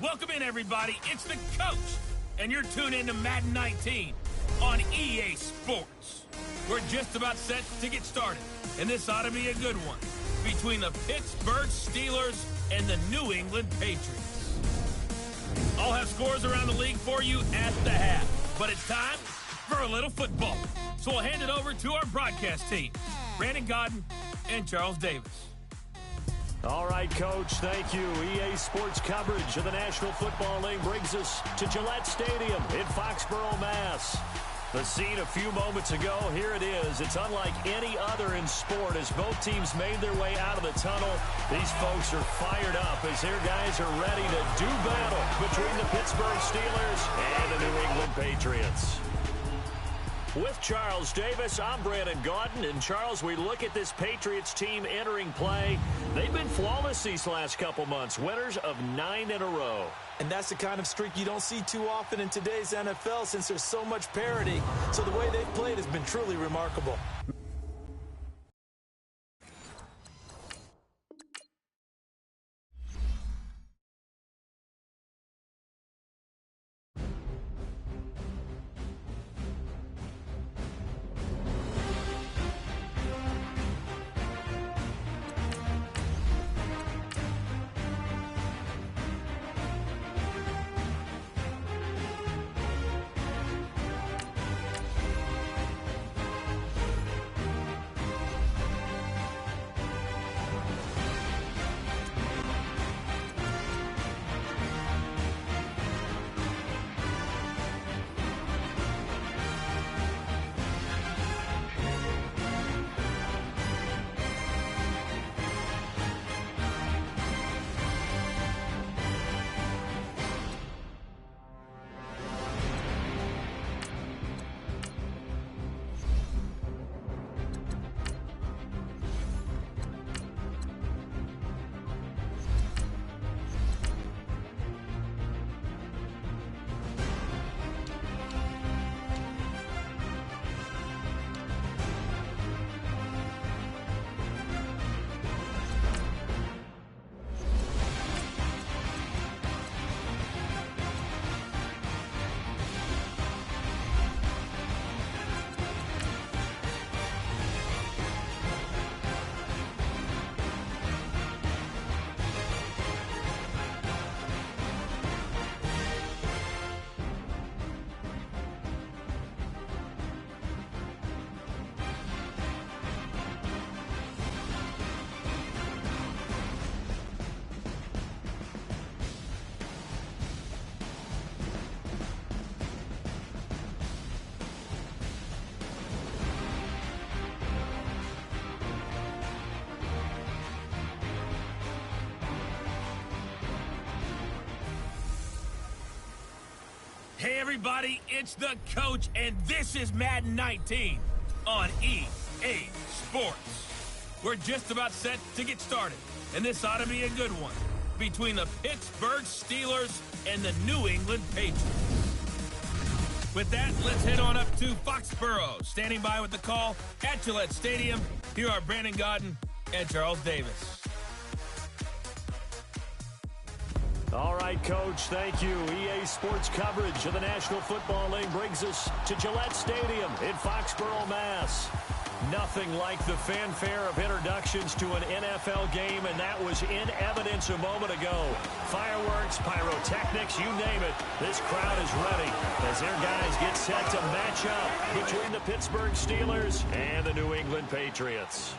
Welcome in, everybody. It's the coach, and you're tuned in to Madden 19 on EA Sports. We're just about set to get started, and this ought to be a good one between the Pittsburgh Steelers and the New England Patriots. I'll have scores around the league for you at the half, but it's time for a little football. So we'll hand it over to our broadcast team, Brandon Godden and Charles Davis. All right, Coach, thank you. EA Sports coverage of the National Football League brings us to Gillette Stadium in Foxborough, Mass. The scene a few moments ago, here it is. It's unlike any other in sport as both teams made their way out of the tunnel. These folks are fired up as their guys are ready to do battle between the Pittsburgh Steelers and the New England Patriots. With Charles Davis, I'm Brandon Godden. And Charles, we look at this Patriots team entering play. They've been flawless these last couple months, winners of 9 in a row. And that's the kind of streak you don't see too often in today's NFL since there's so much parity. So the way they've played has been truly remarkable. Hey, everybody, it's the coach, and this is Madden 19 on EA Sports. We're just about set to get started, and this ought to be a good one between the Pittsburgh Steelers and the New England Patriots. With that, let's head on up to Foxborough. Standing by with the call at Gillette Stadium, here are Brandon Godden and Charles Davis. All right, Coach, thank you. EA Sports coverage of the National Football League brings us to Gillette Stadium in Foxborough, Mass. Nothing like the fanfare of introductions to an NFL game, and that was in evidence a moment ago. Fireworks, pyrotechnics, you name it. This crowd is ready as their guys get set to match up between the Pittsburgh Steelers and the New England Patriots.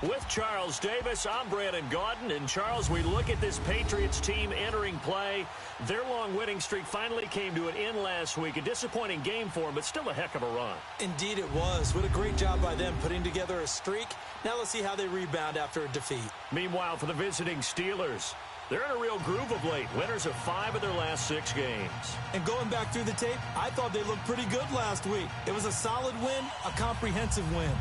With Charles Davis, I'm Brandon Godden. And Charles, we look at this Patriots team entering play. Their long winning streak finally came to an end last week. A disappointing game for them, but still a heck of a run. Indeed it was. What a great job by them putting together a streak. Now let's see how they rebound after a defeat. Meanwhile, for the visiting Steelers, they're in a real groove of late. Winners of 5 of their last 6 games. And going back through the tape, I thought they looked pretty good last week. It was a solid win, a comprehensive win.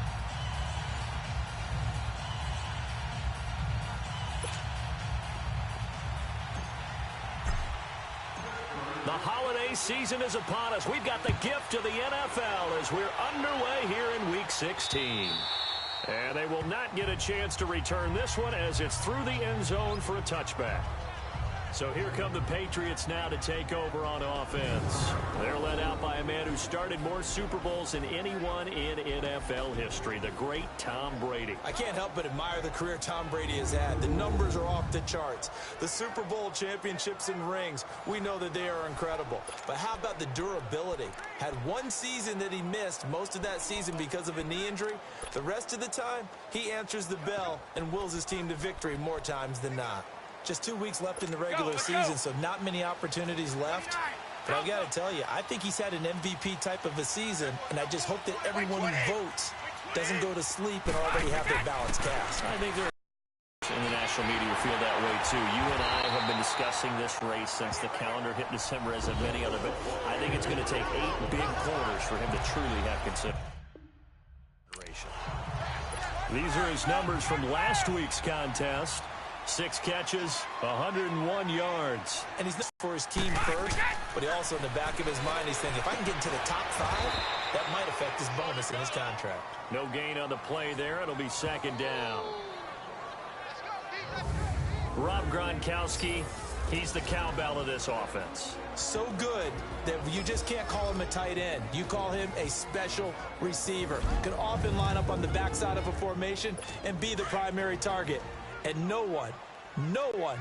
The holiday season is upon us. We've got the gift of the NFL as we're underway here in Week 16. And they will not get a chance to return this one as it's through the end zone for a touchback. So here come the Patriots now to take over on offense. They're led out by a man who started more Super Bowls than anyone in NFL history, the great Tom Brady. I can't help but admire the career Tom Brady has had. The numbers are off the charts. The Super Bowl championships and rings, we know that they are incredible. But how about the durability? Had one season that he missed, most of that season because of a knee injury. The rest of the time, he answers the bell and wills his team to victory more times than not. Just 2 weeks left in the regular season, so not many opportunities left. But I've got to tell you, I think he's had an MVP type of a season, and I just hope that everyone who votes doesn't go to sleep and already have their ballots cast. I think in the national media feel that way, too. You and I have been discussing this race since the calendar hit December, as have many other, but I think it's going to take 8 big quarters for him to truly have consideration. These are his numbers from last week's contest. 6 catches, 101 yards. And he's not for his team first, but he also, in the back of his mind, he's thinking, if I can get into the top 5, that might affect his bonus in his contract. No gain on the play there. It'll be second down. Rob Gronkowski, he's the cowbell of this offense. So good that you just can't call him a tight end. You call him a special receiver. Can often line up on the backside of a formation and be the primary target. And no one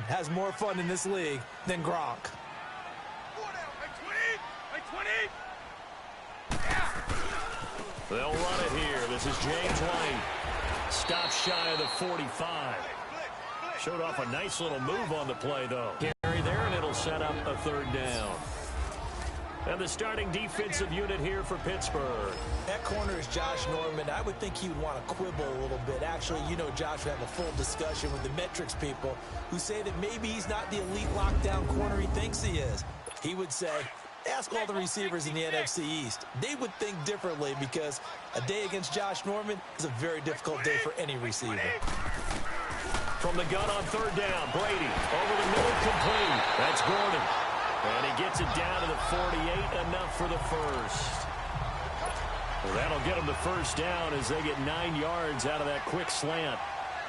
has more fun in this league than Gronk. They'll run it here. This is James White. Stop shy of the 45. Showed off a nice little move on the play, though. Carry there, and it'll set up a third down. And the starting defensive unit here for Pittsburgh. That corner is Josh Norman. I would think he would want to quibble a little bit. Actually, you know, Josh would have a full discussion with the metrics people who say that maybe he's not the elite lockdown corner he thinks he is. He would say, ask all the receivers in the NFC East. They would think differently because a day against Josh Norman is a very difficult day for any receiver. From the gun on third down, Brady over the middle, complete. That's Gordon. And he gets it down to the 48, enough for the first. Well, that'll get him the first down as they get 9 yards out of that quick slant.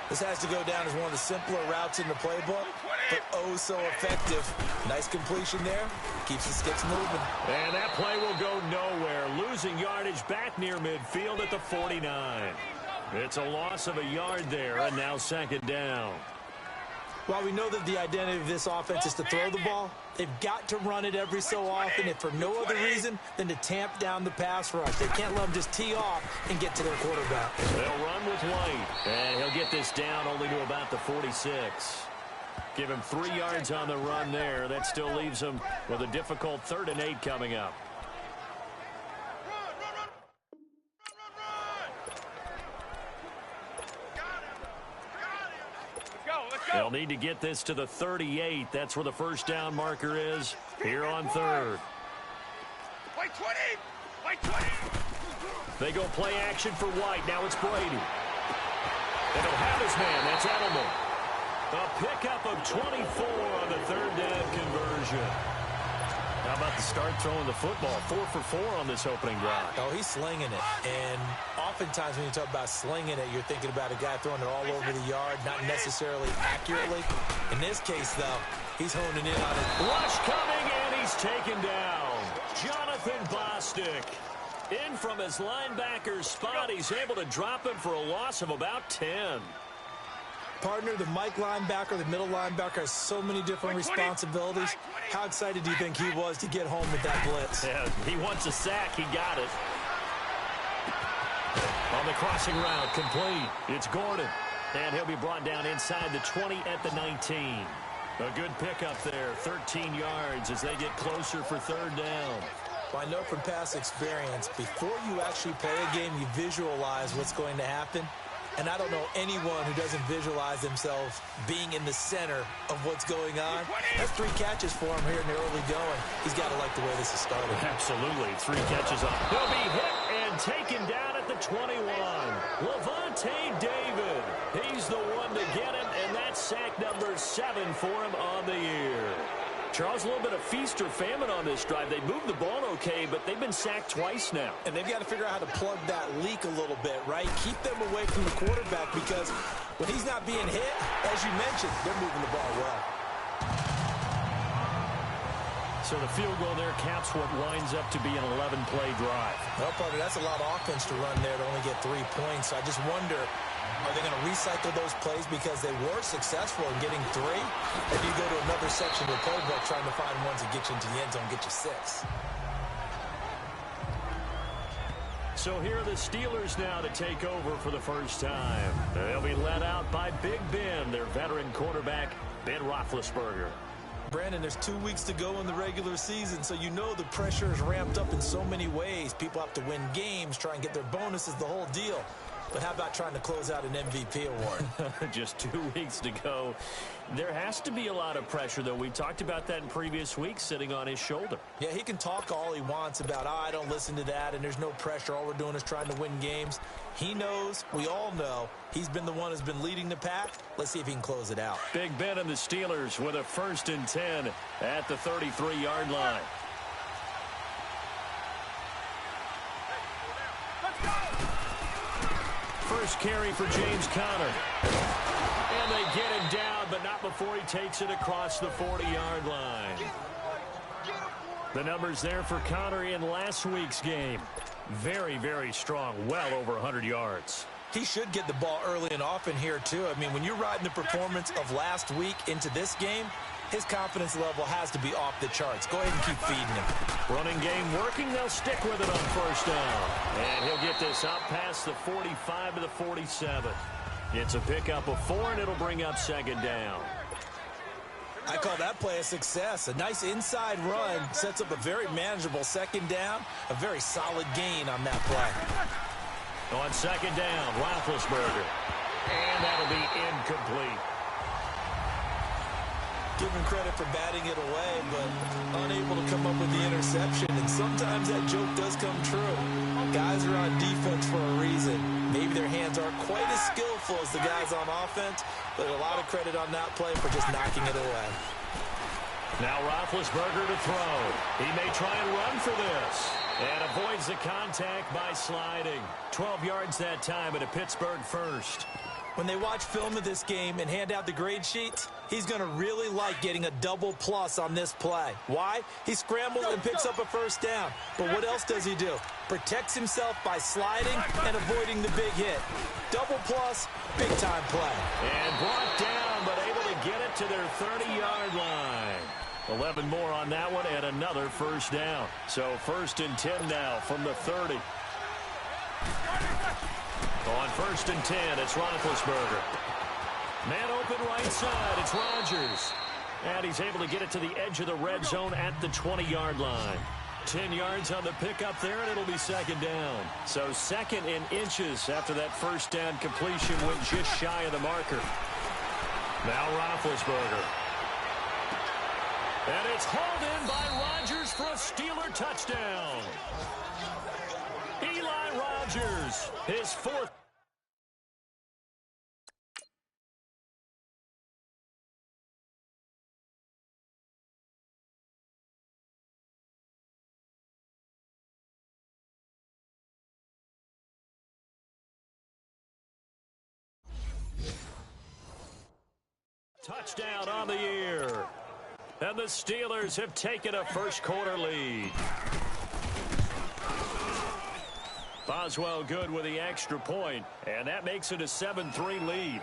This has to go down as one of the simpler routes in the playbook, but oh so effective. Nice completion there. Keeps the sticks moving. And that play will go nowhere. Losing yardage back near midfield at the 49. It's a loss of a yard there, and now second down. While we know that the identity of this offense is to throw the ball, they've got to run it every so often, if for no other reason than to tamp down the pass rush. They can't let them just tee off and get to their quarterback. They'll run with White, and he'll get this down only to about the 46. Give him 3 yards on the run there. That still leaves him with a difficult 3rd and 8 coming up. They'll need to get this to the 38. That's where the first down marker is here on third. Wait 20! Wait 20! They go play action for White. Now it's Brady. And he'll have his man. That's Edelman. A pickup of 24 on the third down conversion. How about the start throwing the football? 4 for 4 on this opening drive. Oh, he's slinging it. And oftentimes when you talk about slinging it, you're thinking about a guy throwing it all over the yard, not necessarily accurately. In this case, though, he's honing in on it. Rush coming, and he's taken down. Jonathan Bostic. In from his linebacker's spot. He's able to drop him for a loss of about 10. Partner, the Mike linebacker, the middle linebacker, has so many different responsibilities. How excited do you think he was to get home with that blitz? Yeah, he wants a sack. He got it. On the crossing route, complete. It's Gordon. And he'll be brought down inside the 20 at the 19. A good pickup there, 13 yards as they get closer for third down. Well, I know from past experience, before you actually play a game, you visualize what's going to happen. And I don't know anyone who doesn't visualize themselves being in the center of what's going on. That's 3 catches for him here in the early going. He's got to like the way this is started. Absolutely. 3 catches up. He'll be hit and taken down at the 21. Levante David. He's the one to get him, and that's sack number 7 for him on the year. Charles, a little bit of feast or famine on this drive. They moved the ball okay, but they've been sacked twice now. And they've got to figure out how to plug that leak a little bit, right? Keep them away from the quarterback because when he's not being hit, as you mentioned, they're moving the ball well. So the field goal there caps what winds up to be an 11-play drive. Well, partner, that's a lot of offense to run there to only get 3 points. So I just wonder, are they going to recycle those plays because they were successful in getting 3? Or do you go to another section of the playbook trying to find ones that get you into the end zone, get you 6? So here are the Steelers now to take over for the first time. They'll be led out by Big Ben, their veteran quarterback, Ben Roethlisberger. Brandon, there's 2 weeks to go in the regular season, so you know the pressure is ramped up in so many ways. People have to win games, try and get their bonuses, the whole deal. But how about trying to close out an MVP award? Just 2 weeks to go. There has to be a lot of pressure, though. We talked about that in previous weeks, sitting on his shoulder. Yeah, he can talk all he wants about, I don't listen to that, and there's no pressure. All we're doing is trying to win games. He knows, we all know, he's been the one who's been leading the pack. Let's see if he can close it out. Big Ben and the Steelers with a 1st and 10 at the 33-yard line. First carry for James Conner. And they get him down, but not before he takes it across the 40-yard line. The numbers there for Conner in last week's game. Very, very strong, well over 100 yards. He should get the ball early and often here, too. I mean, when you're riding the performance of last week into this game, his confidence level has to be off the charts. Go ahead and keep feeding him. Running game working. They'll stick with it on 1st down. And he'll get this up past the 45 to the 47. It's a pickup of 4, and it'll bring up 2nd down. I call that play a success. A nice inside run sets up a very manageable 2nd down. A very solid gain on that play. On 2nd down, Roethlisberger. And that'll be incomplete. Give him credit for batting it away, but unable to come up with the interception. And sometimes that joke does come true. Guys are on defense for a reason. Maybe their hands aren't quite as skillful as the guys on offense, but a lot of credit on that play for just knocking it away. Now Roethlisberger to throw. He may try and run for this. And avoids the contact by sliding. 12 yards that time at a Pittsburgh 1st. When they watch film of this game and hand out the grade sheets, he's going to really like getting a double plus on this play. Why? He scrambles and picks up a 1st down. But what else does he do? Protects himself by sliding and avoiding the big hit. Double plus, big-time play. And brought down, but able to get it to their 30-yard line. 11 more on that one and another 1st down. So 1st and 10 now from the 30. On 1st and 10, it's Roethlisberger. Man open right side, it's Rodgers. And he's able to get it to the edge of the red zone at the 20-yard line. 10 yards on the pickup there, and it'll be 2nd down. So 2nd in inches after that 1st down completion went just shy of the marker. Now Roethlisberger. And it's hauled in by Rodgers for a Steeler touchdown. Eli Rodgers, his 4th. Touchdown on the year. And the Steelers have taken a 1st quarter lead. Boswell good with the extra point, and that makes it a 7-3 lead.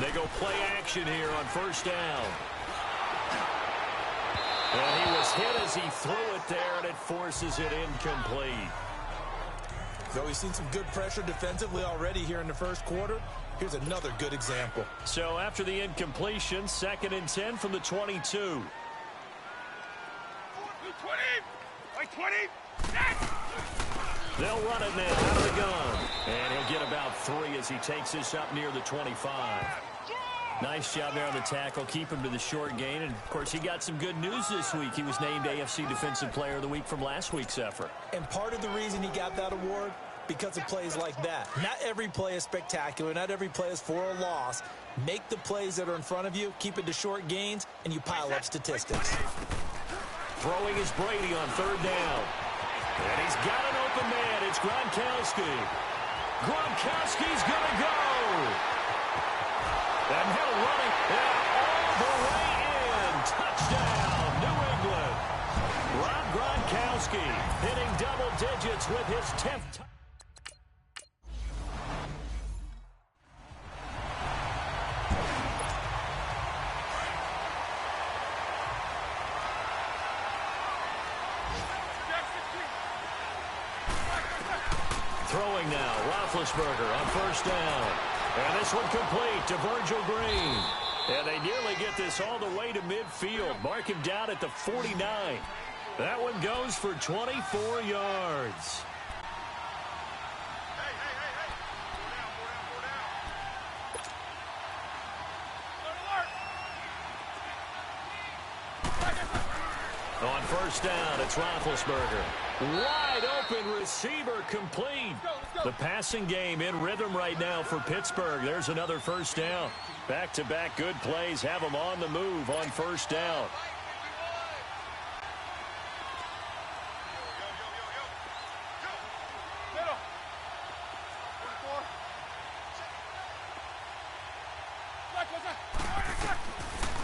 They go play action here on 1st down. And he was hit as he threw it there, and it forces it incomplete. So we've seen some good pressure defensively already here in the 1st quarter. Here's another good example. So after the incompletion, 2nd and 10 from the 22. 20! They'll run it now out of the gun. And he'll get about 3 as he takes this up near the 25. Nice job there on the tackle. Keep him to the short gain. And, of course, he got some good news this week. He was named AFC Defensive Player of the Week from last week's effort. And part of the reason he got that award, because of plays like that. Not every play is spectacular. Not every play is for a loss. Make the plays that are in front of you, keep it to short gains, and you pile up statistics. Throwing is Brady on third down. And he's got an open man. It's Gronkowski. Gronkowski's going to go. And he'll run it all the way in. Touchdown, New England. Rob Gronkowski hitting double digits with his 10th touchdown. Throwing now, Roethlisberger on first down. And this one complete to Virgil Green. And they nearly get this all the way to midfield. Mark him down at the 49. That one goes for 24 yards. On first down, it's Roethlisberger. Wide open receiver complete. The passing game in rhythm right now for Pittsburgh. There's another first down. Back-to-back good plays have them on the move on first down.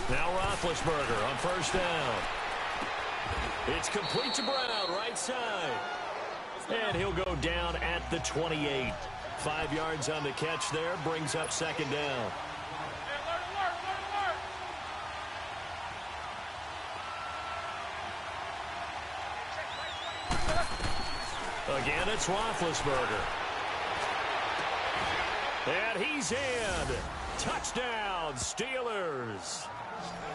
Now Roethlisberger on first down. It's complete to Brown, right side. And he'll go down at the 28. 5 yards on the catch there, brings up second down. Again, it's Roethlisberger. And he's in. Touchdown, Steelers.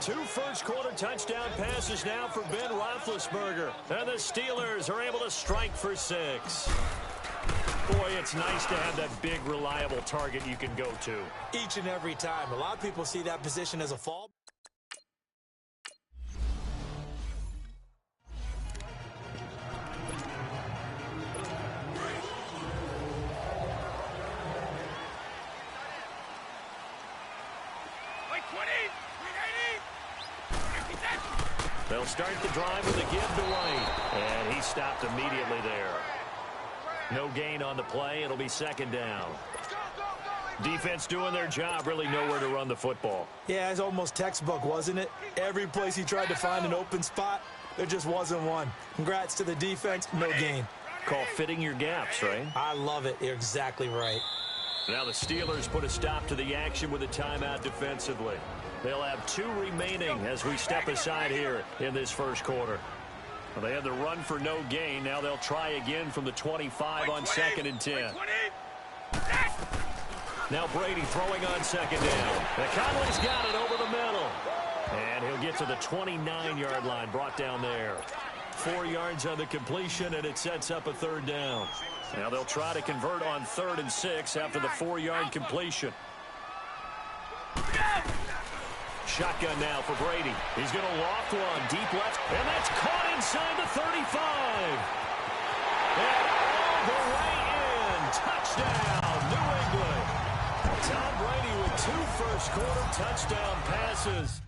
2 first-quarter touchdown passes now for Ben Roethlisberger. And the Steelers are able to strike for 6. Boy, it's nice to have that big, reliable target you can go to. Each and every time. A lot of people see that position as a fall. They'll start the drive with a give to White. And he stopped immediately there. No gain on the play. It'll be second down. Defense doing their job, really nowhere to run the football. Yeah, it's almost textbook, wasn't it? Every place he tried to find an open spot, there just wasn't one. Congrats to the defense, no gain. Call fitting your gaps, right? I love it. You're exactly right. Now the Steelers put a stop to the action with a timeout defensively. They'll have 2 remaining as we step aside here in this first quarter. Well, they had the run for no gain. Now they'll try again from the 25 on 2nd and 10. Now Brady throwing on second down. And Conley's got it over the middle. And he'll get to the 29-yard line, brought down there. 4 yards on the completion, and it sets up a third down. Now they'll try to convert on 3rd and 6 after the 4-yard completion. Shotgun now for Brady. He's going to loft one deep left, and that's caught inside the 35. And all the way in. Touchdown, New England. Tom Brady with 2 first-quarter touchdown passes.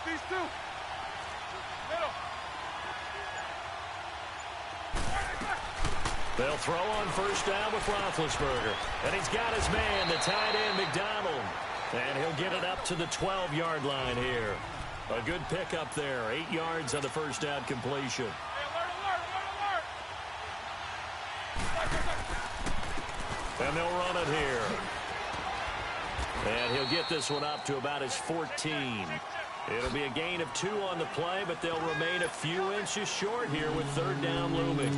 These 2. Middle. They'll throw on first down with Roethlisberger. And he's got his man, the tight end, McDonald. And he'll get it up to the 12-yard line here. A good pickup there. 8 yards on the first down completion. And they'll run it here. And he'll get this one up to about his 14. It'll be a gain of 2 on the play, but they'll remain a few inches short here with third down looming.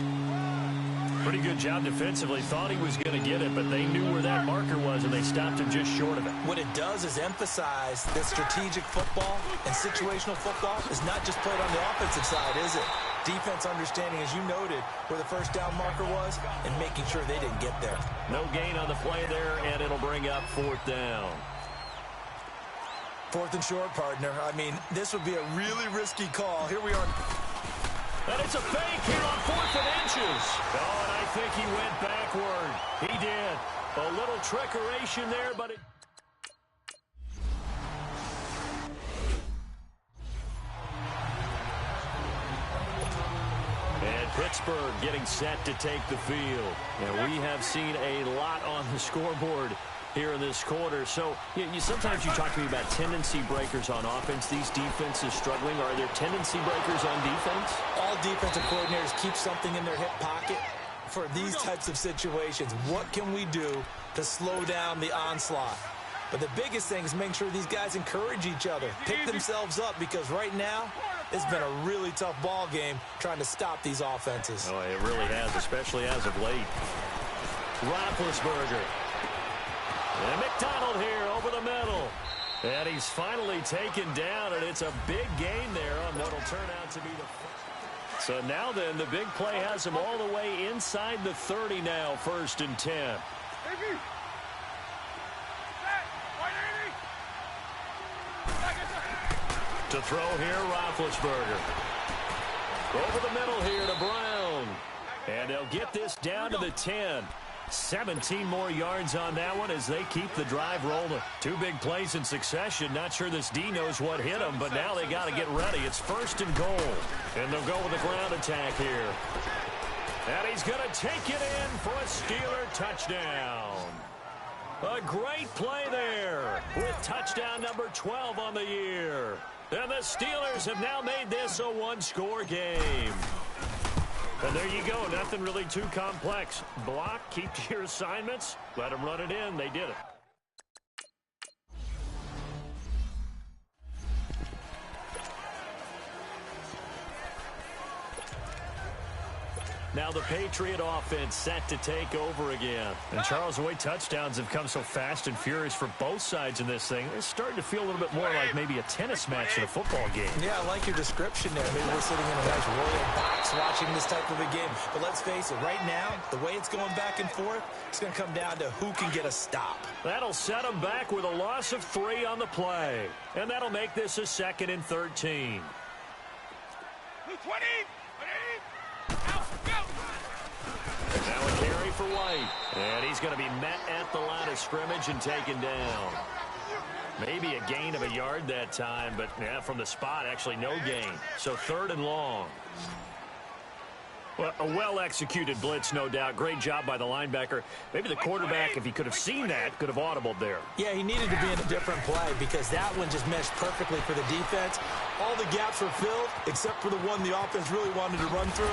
Pretty good job defensively. Thought he was going to get it, but they knew where that marker was, and they stopped him just short of it. What it does is emphasize that strategic football and situational football is not just played on the offensive side, is it? Defense understanding, as you noted, where the first down marker was and making sure they didn't get there. No gain on the play there, and it'll bring up 4th down. 4th and short, partner. I mean, this would be a really risky call. Here we are. And it's a fake here on 4th and inches. Oh, and I think he went backward. He did. A little trickeration there, but it... And Pittsburgh getting set to take the field. And we have seen a lot on the scoreboard here in this quarter. So sometimes you talk to me about tendency breakers on offense. These defenses struggling. Are there tendency breakers on defense? All defensive coordinators keep something in their hip pocket for these types of situations. What can we do to slow down the onslaught? But the biggest thing is make sure these guys encourage each other, pick themselves up, because right now it's been a really tough ball game trying to stop these offenses. Oh, it really has, especially as of late. Roethlisberger. And McDonald here over the middle. And he's finally taken down, and it's a big gain there on what will turn out to be the... So now then, the big play has him all the way inside the 30 now, 1st and 10. To throw here, Roethlisberger. Over the middle here to Brown. And they'll get this down to the 10. 17 more yards on that one as they keep the drive rolling. 2 big plays in succession. Not sure this D knows what hit them, but now they got to get ready. It's 1st and goal. And they'll go with a ground attack here. And he's going to take it in for a Steeler touchdown. A great play there with touchdown number 12 on the year. And the Steelers have now made this a 1-score game. And there you go. Nothing really too complex. Block, keep to your assignments, let them run it in. They did it. Now the Patriot offense set to take over again. And Charles, the way touchdowns have come so fast and furious for both sides in this thing, it's starting to feel a little bit more like maybe a tennis match in a football game. Yeah, I like your description there. Maybe we're sitting in a nice royal box watching this type of a game. But let's face it, right now, the way it's going back and forth, it's going to come down to who can get a stop. That'll set them back with a loss of 3 on the play. And that'll make this a 2nd and 13. 20! Now a carry for White. And he's going to be met at the line of scrimmage and taken down. Maybe a gain of a yard that time, but yeah, from the spot, actually no gain. So 3rd and long. Well, a well-executed blitz, no doubt. Great job by the linebacker. Maybe the quarterback, if he could have seen that, could have audibled there. Yeah, he needed to be in a different play because that one just meshed perfectly for the defense. All the gaps were filled except for the one the offense really wanted to run through,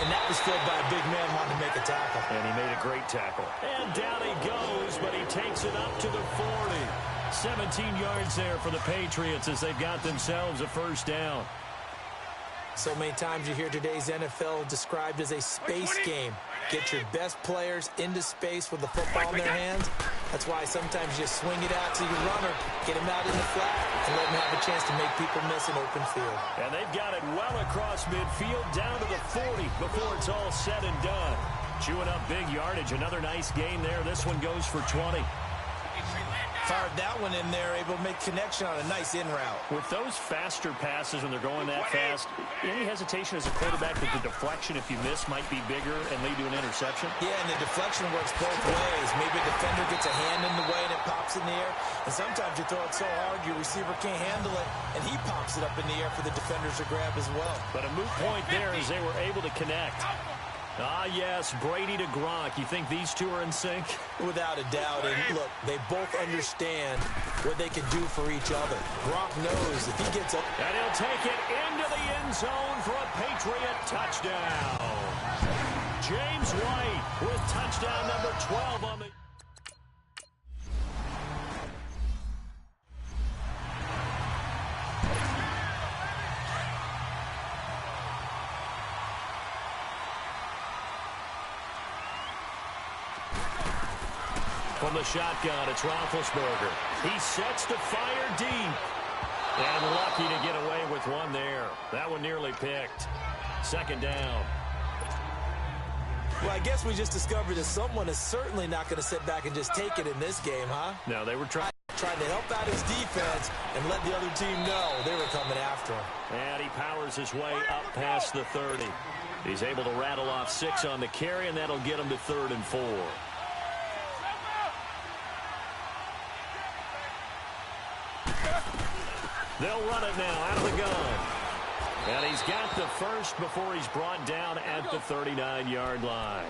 and that was filled by a big man wanting to make a tackle. And he made a great tackle. And down he goes, but he takes it up to the 40. 17 yards there for the Patriots as they've got themselves a 1st down. So many times you hear today's NFL described as a space game. Get your best players into space with the football in their hands. That's why sometimes you just swing it out to your runner, get him out in the flat, and let him have a chance to make people miss an open field. And they've got it well across midfield down to the 40 before it's all said and done. Chewing up big yardage. Another nice gain there. This one goes for 20. Fired that one in there, able to make connection on a nice in route. With those faster passes when they're going that fast, any hesitation as a quarterback that the deflection, if you miss, might be bigger and lead to an interception? Yeah, and the deflection works both ways. Maybe a defender gets a hand in the way and it pops in the air. And sometimes you throw it so hard your receiver can't handle it, and he pops it up in the air for the defenders to grab as well. But a moot point there as they were able to connect. Ah, yes, Brady to Gronk. You think these two are in sync? Without a doubt. And look, they both understand what they can do for each other. Gronk knows if he gets up. And he'll take it into the end zone for a Patriot touchdown. James White with touchdown number 12 on the... From the shotgun, it's Roethlisberger. He sets to fire deep. And lucky to get away with one there. That one nearly picked. Second down. Well, I guess we just discovered that someone is certainly not going to sit back and just take it in this game, huh? No, they were trying to help out his defense and let the other team know they were coming after him. And he powers his way up past the 30. He's able to rattle off 6 on the carry, and that'll get him to 3rd and 4. They'll run it now out of the gun. And he's got the first before he's brought down at the 39-yard line.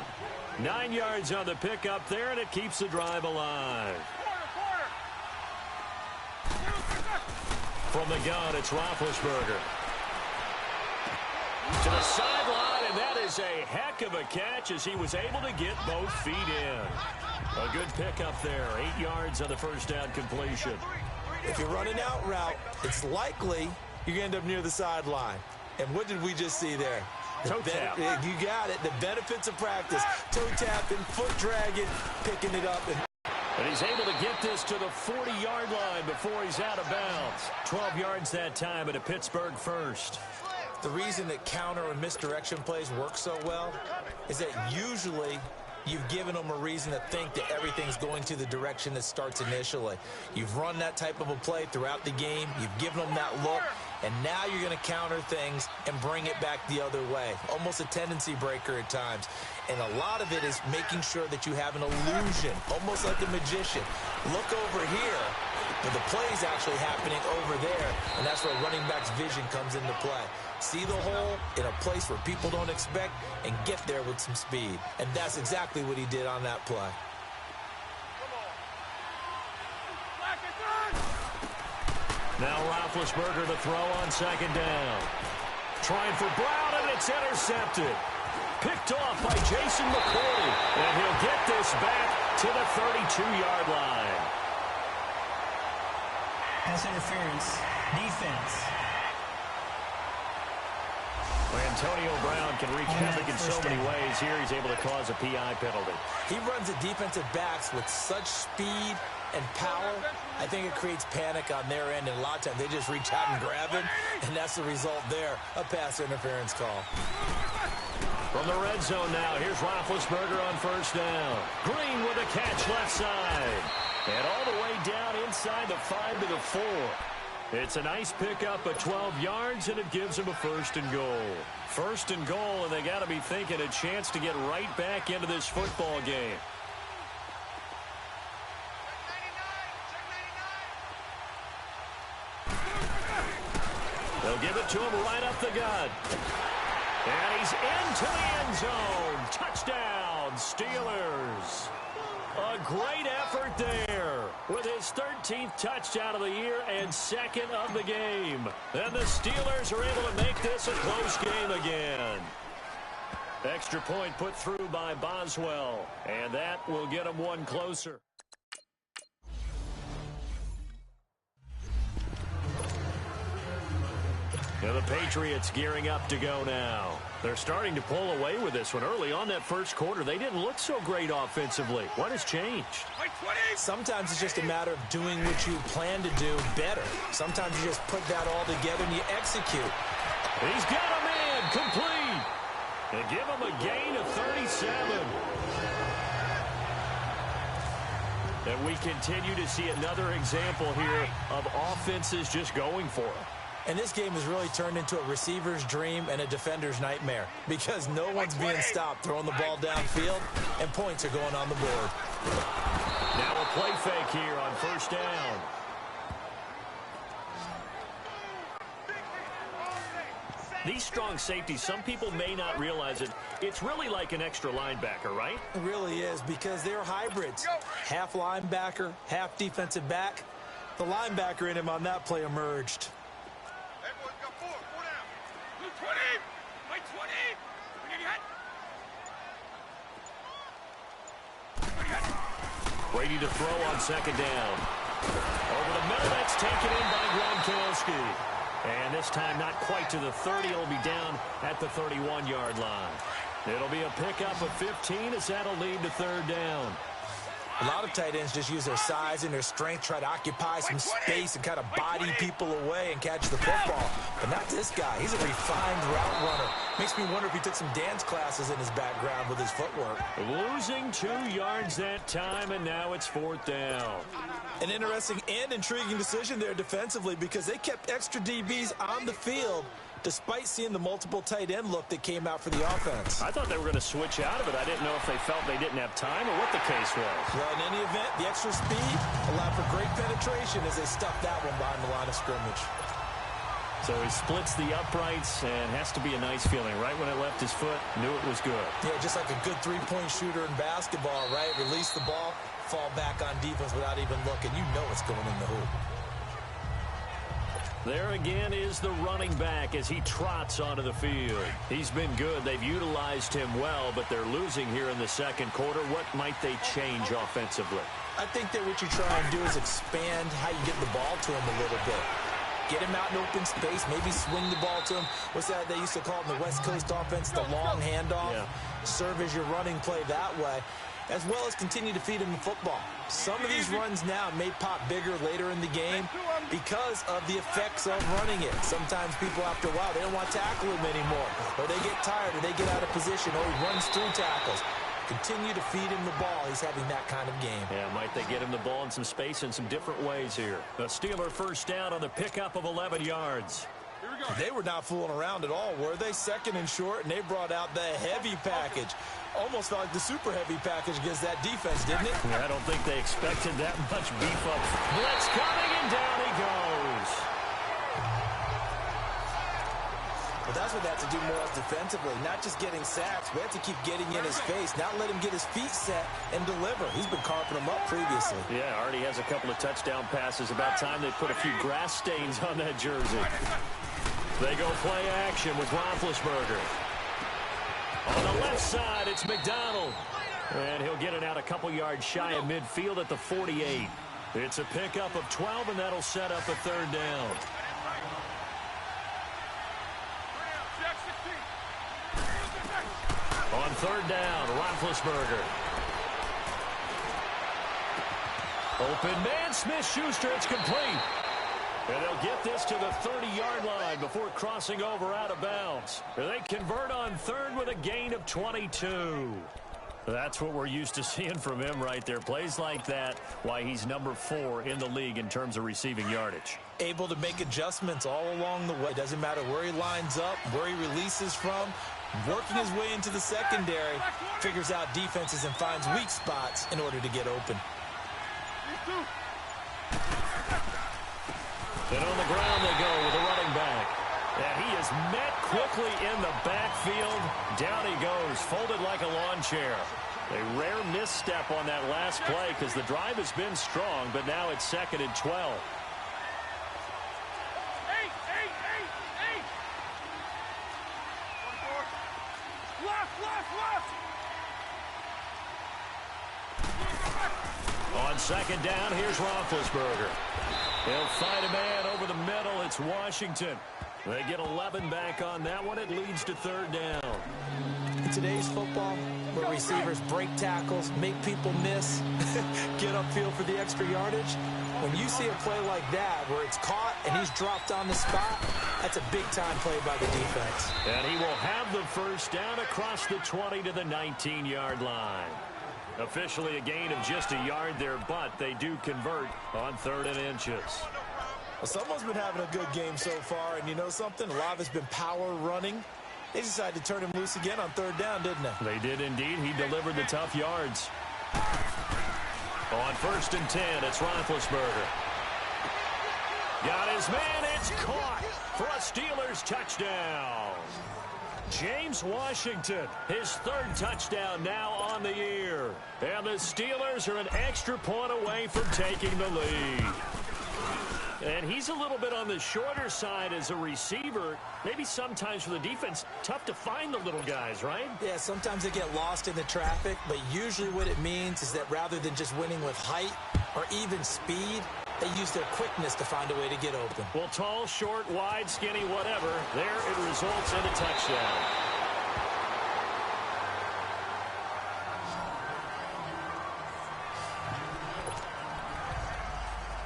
9 yards on the pickup there, and it keeps the drive alive. From the gun, it's Roethlisberger. To the sideline, and that is a heck of a catch as he was able to get both feet in. A good pickup there, 8 yards on the first down completion. If you're running out route, it's likely you're going to end up near the sideline. And what did we just see there? Toe tap. You got it. The benefits of practice. Toe tapping, foot dragging, picking it up. And he's able to get this to the 40-yard line before he's out of bounds. 12 yards that time, and a Pittsburgh first. The reason that counter and misdirection plays work so well is that usually you've given them a reason to think that everything's going to the direction that starts initially. You've run that type of a play throughout the game. You've given them that look. And now you're going to counter things and bring it back the other way. Almost a tendency breaker at times. And a lot of it is making sure that you have an illusion, almost like a magician. Look over here, but the play's actually happening over there. And that's where running back's vision comes into play. See the hole in a place where people don't expect and get there with some speed. And that's exactly what he did on that play. Now Roethlisberger to throw on second down. Trying for Brown, and it's intercepted. Picked off by Jason McCourty. And he'll get this back to the 32-yard line. Pass interference. Defense. Antonio Brown can wreak havoc in so many ways. Here he's able to cause a PI penalty. He runs the defensive backs with such speed and power. I think it creates panic on their end, and a lot of times they just reach out and grab him, and that's the result there, a pass interference call. From the red zone now, here's Roethlisberger on first down. Green with a catch left side. And all the way down inside the 5 to the 4. It's a nice pickup of 12 yards, and it gives them a 1st and goal. 1st and goal, and they got to be thinking a chance to get right back into this football game. They'll give it to him right up the gut. And he's into the end zone. Touchdown, Steelers. A great effort there with his 13th touchdown of the year and 2nd of the game. And the Steelers are able to make this a close game again. Extra point put through by Boswell. And that will get him one closer. Now the Patriots gearing up to go now. They're starting to pull away with this one. Early on that first quarter, they didn't look so great offensively. What has changed? Sometimes it's just a matter of doing what you plan to do better. Sometimes you just put that all together and you execute. He's got a man complete. They give him a gain of 37. And we continue to see another example here of offenses just going for it. And this game has really turned into a receiver's dream and a defender's nightmare because no one's being stopped throwing the ball downfield, and points are going on the board. Now a play fake here on first down. These strong safeties, some people may not realize it. It's really like an extra linebacker, right? It really is because they're hybrids. Half linebacker, half defensive back. The linebacker in him on that play emerged. Brady to throw on second down. Over the middle, that's taken in by Gronkowski. And this time not quite to the 30. It'll be down at the 31-yard line. It'll be a pickup of 15 as that'll lead to third down. A lot of tight ends just use their size and their strength, try to occupy some space and kind of body people away and catch the football. But not this guy. He's a refined route runner. Makes me wonder if he took some dance classes in his background with his footwork. Losing 2 yards that time, and now it's 4th down. An interesting and intriguing decision there defensively because they kept extra DBs on the field despite seeing the multiple tight end look that came out for the offense. I thought they were going to switch out of it. I didn't know if they felt they didn't have time or what the case was. Well, in any event, the extra speed allowed for great penetration as they stuffed that one behind the line of scrimmage. So he splits the uprights and has to be a nice feeling. Right when it left his foot, knew it was good. Yeah, just like a good three-point shooter in basketball, right? Release the ball, fall back on defense without even looking. You know it's going in the hoop. There again is the running back as he trots onto the field. He's been good. They've utilized him well, but they're losing here in the second quarter. What might they change offensively? I think that what you try and do is expand how you get the ball to him a little bit. Get him out in open space, maybe swing the ball to him. What's that they used to call it in the West Coast offense, the long handoff? Yeah. Serve as your running play that way, as well as continue to feed him the football. Some of these runs now may pop bigger later in the game because of the effects of running it. Sometimes people, after a while, they don't want to tackle him anymore, or they get tired, or they get out of position, or he runs through tackles. Continue to feed him the ball. He's having that kind of game. Yeah, might they get him the ball in some space in some different ways here. The Steeler first down on the pickup of 11 yards. They were not fooling around at all, were they? Second and short, and they brought out the heavy package. Almost felt like the super heavy package against that defense, didn't it? Yeah, I don't think they expected that much beef up. Blitz coming, and down he goes. Well, that's what they have to do more defensively, not just getting sacks. We have to keep getting in his face, not let him get his feet set and deliver. He's been carving them up previously. Yeah, already has a couple of touchdown passes. About time they put a few grass stains on that jersey. They go play action with Roethlisberger. On the left side, it's McDonald. And he'll get it out a couple yards shy of midfield at the 48. It's a pickup of 12, and that'll set up a third down. On third down, Roethlisberger. Open man, Smith-Schuster, it's complete. And they'll get this to the 30-yard line before crossing over out of bounds. They convert on third with a gain of 22. That's what we're used to seeing from him right there. Plays like that, why he's number 4 in the league in terms of receiving yardage. Able to make adjustments all along the way. Doesn't matter where he lines up, where he releases from. Working his way into the secondary, figures out defenses and finds weak spots in order to get open. And on the ground they go with the running back. And he is met quickly in the backfield. Down he goes, folded like a lawn chair. A rare misstep on that last play because the drive has been strong, but now it's 2nd and 12. On second down, here's Roethlisberger. He'll fight a man over the middle. It's Washington. They get 11 back on that one. It leads to third down. In today's football, where receivers break tackles, make people miss, get upfield for the extra yardage, when you see a play like that where it's caught and he's dropped on the spot, that's a big-time play by the defense. And he will have the first down across the 20 to the 19-yard line. Officially a gain of just a yard there, but they do convert on 3rd and inches. Well, someone's been having a good game so far, and you know something? A lot of it's been power running. They decided to turn him loose again on 3rd down, didn't they? They did indeed. He delivered the tough yards. On 1st and 10, it's Roethlisberger. Got his man. It's caught for a Steelers touchdown. James Washington, his 3rd touchdown now on the year. And the Steelers are an extra point away from taking the lead. And he's a little bit on the shorter side as a receiver. Maybe sometimes for the defense, tough to find the little guys, right? Yeah, sometimes they get lost in the traffic, but usually what it means is that rather than just winning with height or even speed, they use their quickness to find a way to get open. Well, tall, short, wide, skinny, whatever, there it results in a touchdown.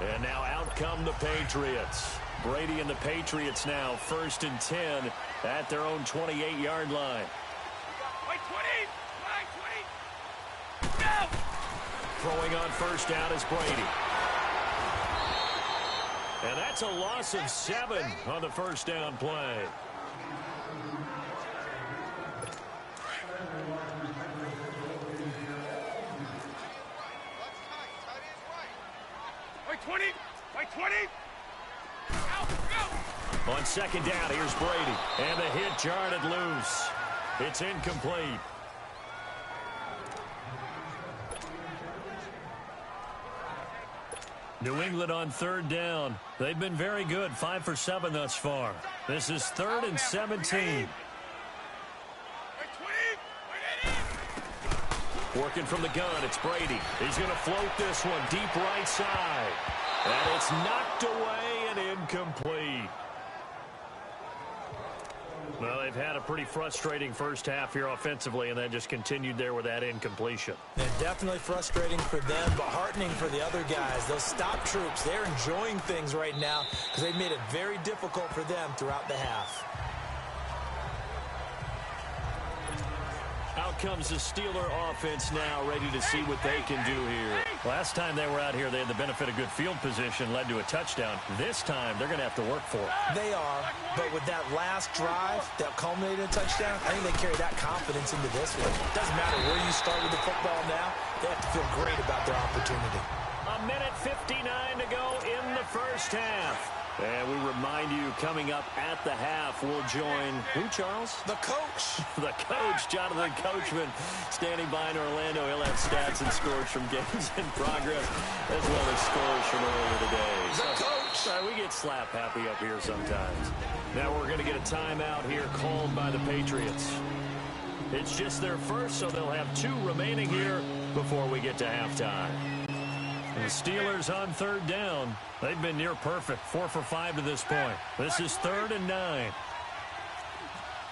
And now out come the Patriots. Brady and the Patriots now 1st and 10 at their own 28-yard line. Wait, 20. Line 20. Go! Throwing on 1st down is Brady. And that's a loss of 7 on the 1st down play. Wait, 20. Wait, 20. Go! On 2nd down, here's Brady. And the hit jarred it loose. It's incomplete. New England on 3rd down. They've been very good, 5 for 7 thus far. This is 3rd and 17. Working from the gun, it's Brady. He's going to float this one deep right side. And it's knocked away and incomplete. Well, they've had a pretty frustrating first half here offensively, and then just continued there with that incompletion. And definitely frustrating for them, but heartening for the other guys. Those stop troops, they're enjoying things right now because they've made it very difficult for them throughout the half. Out comes the Steeler offense now, ready to see what they can do here. Last time they were out here, they had the benefit of good field position, led to a touchdown. This time, they're going to have to work for it. They are, but with that last drive that culminated in a touchdown, I think they carry that confidence into this one. It doesn't matter where you start with the football now. They have to feel great about their opportunity. A minute 59 to go in the first half. And we remind you, coming up at the half, we'll join who, Charles? The coach. The coach, Jonathan Coachman, standing by in Orlando. He'll have stats and scores from games in progress, as well as scores from earlier today. The coach. We get slap happy up here sometimes. Now we're going to get a timeout here called by the Patriots. It's just their first, so they'll have 2 remaining here before we get to halftime. The Steelers on 3rd down. They've been near perfect, 4 for 5 to this point. This is 3rd and 9.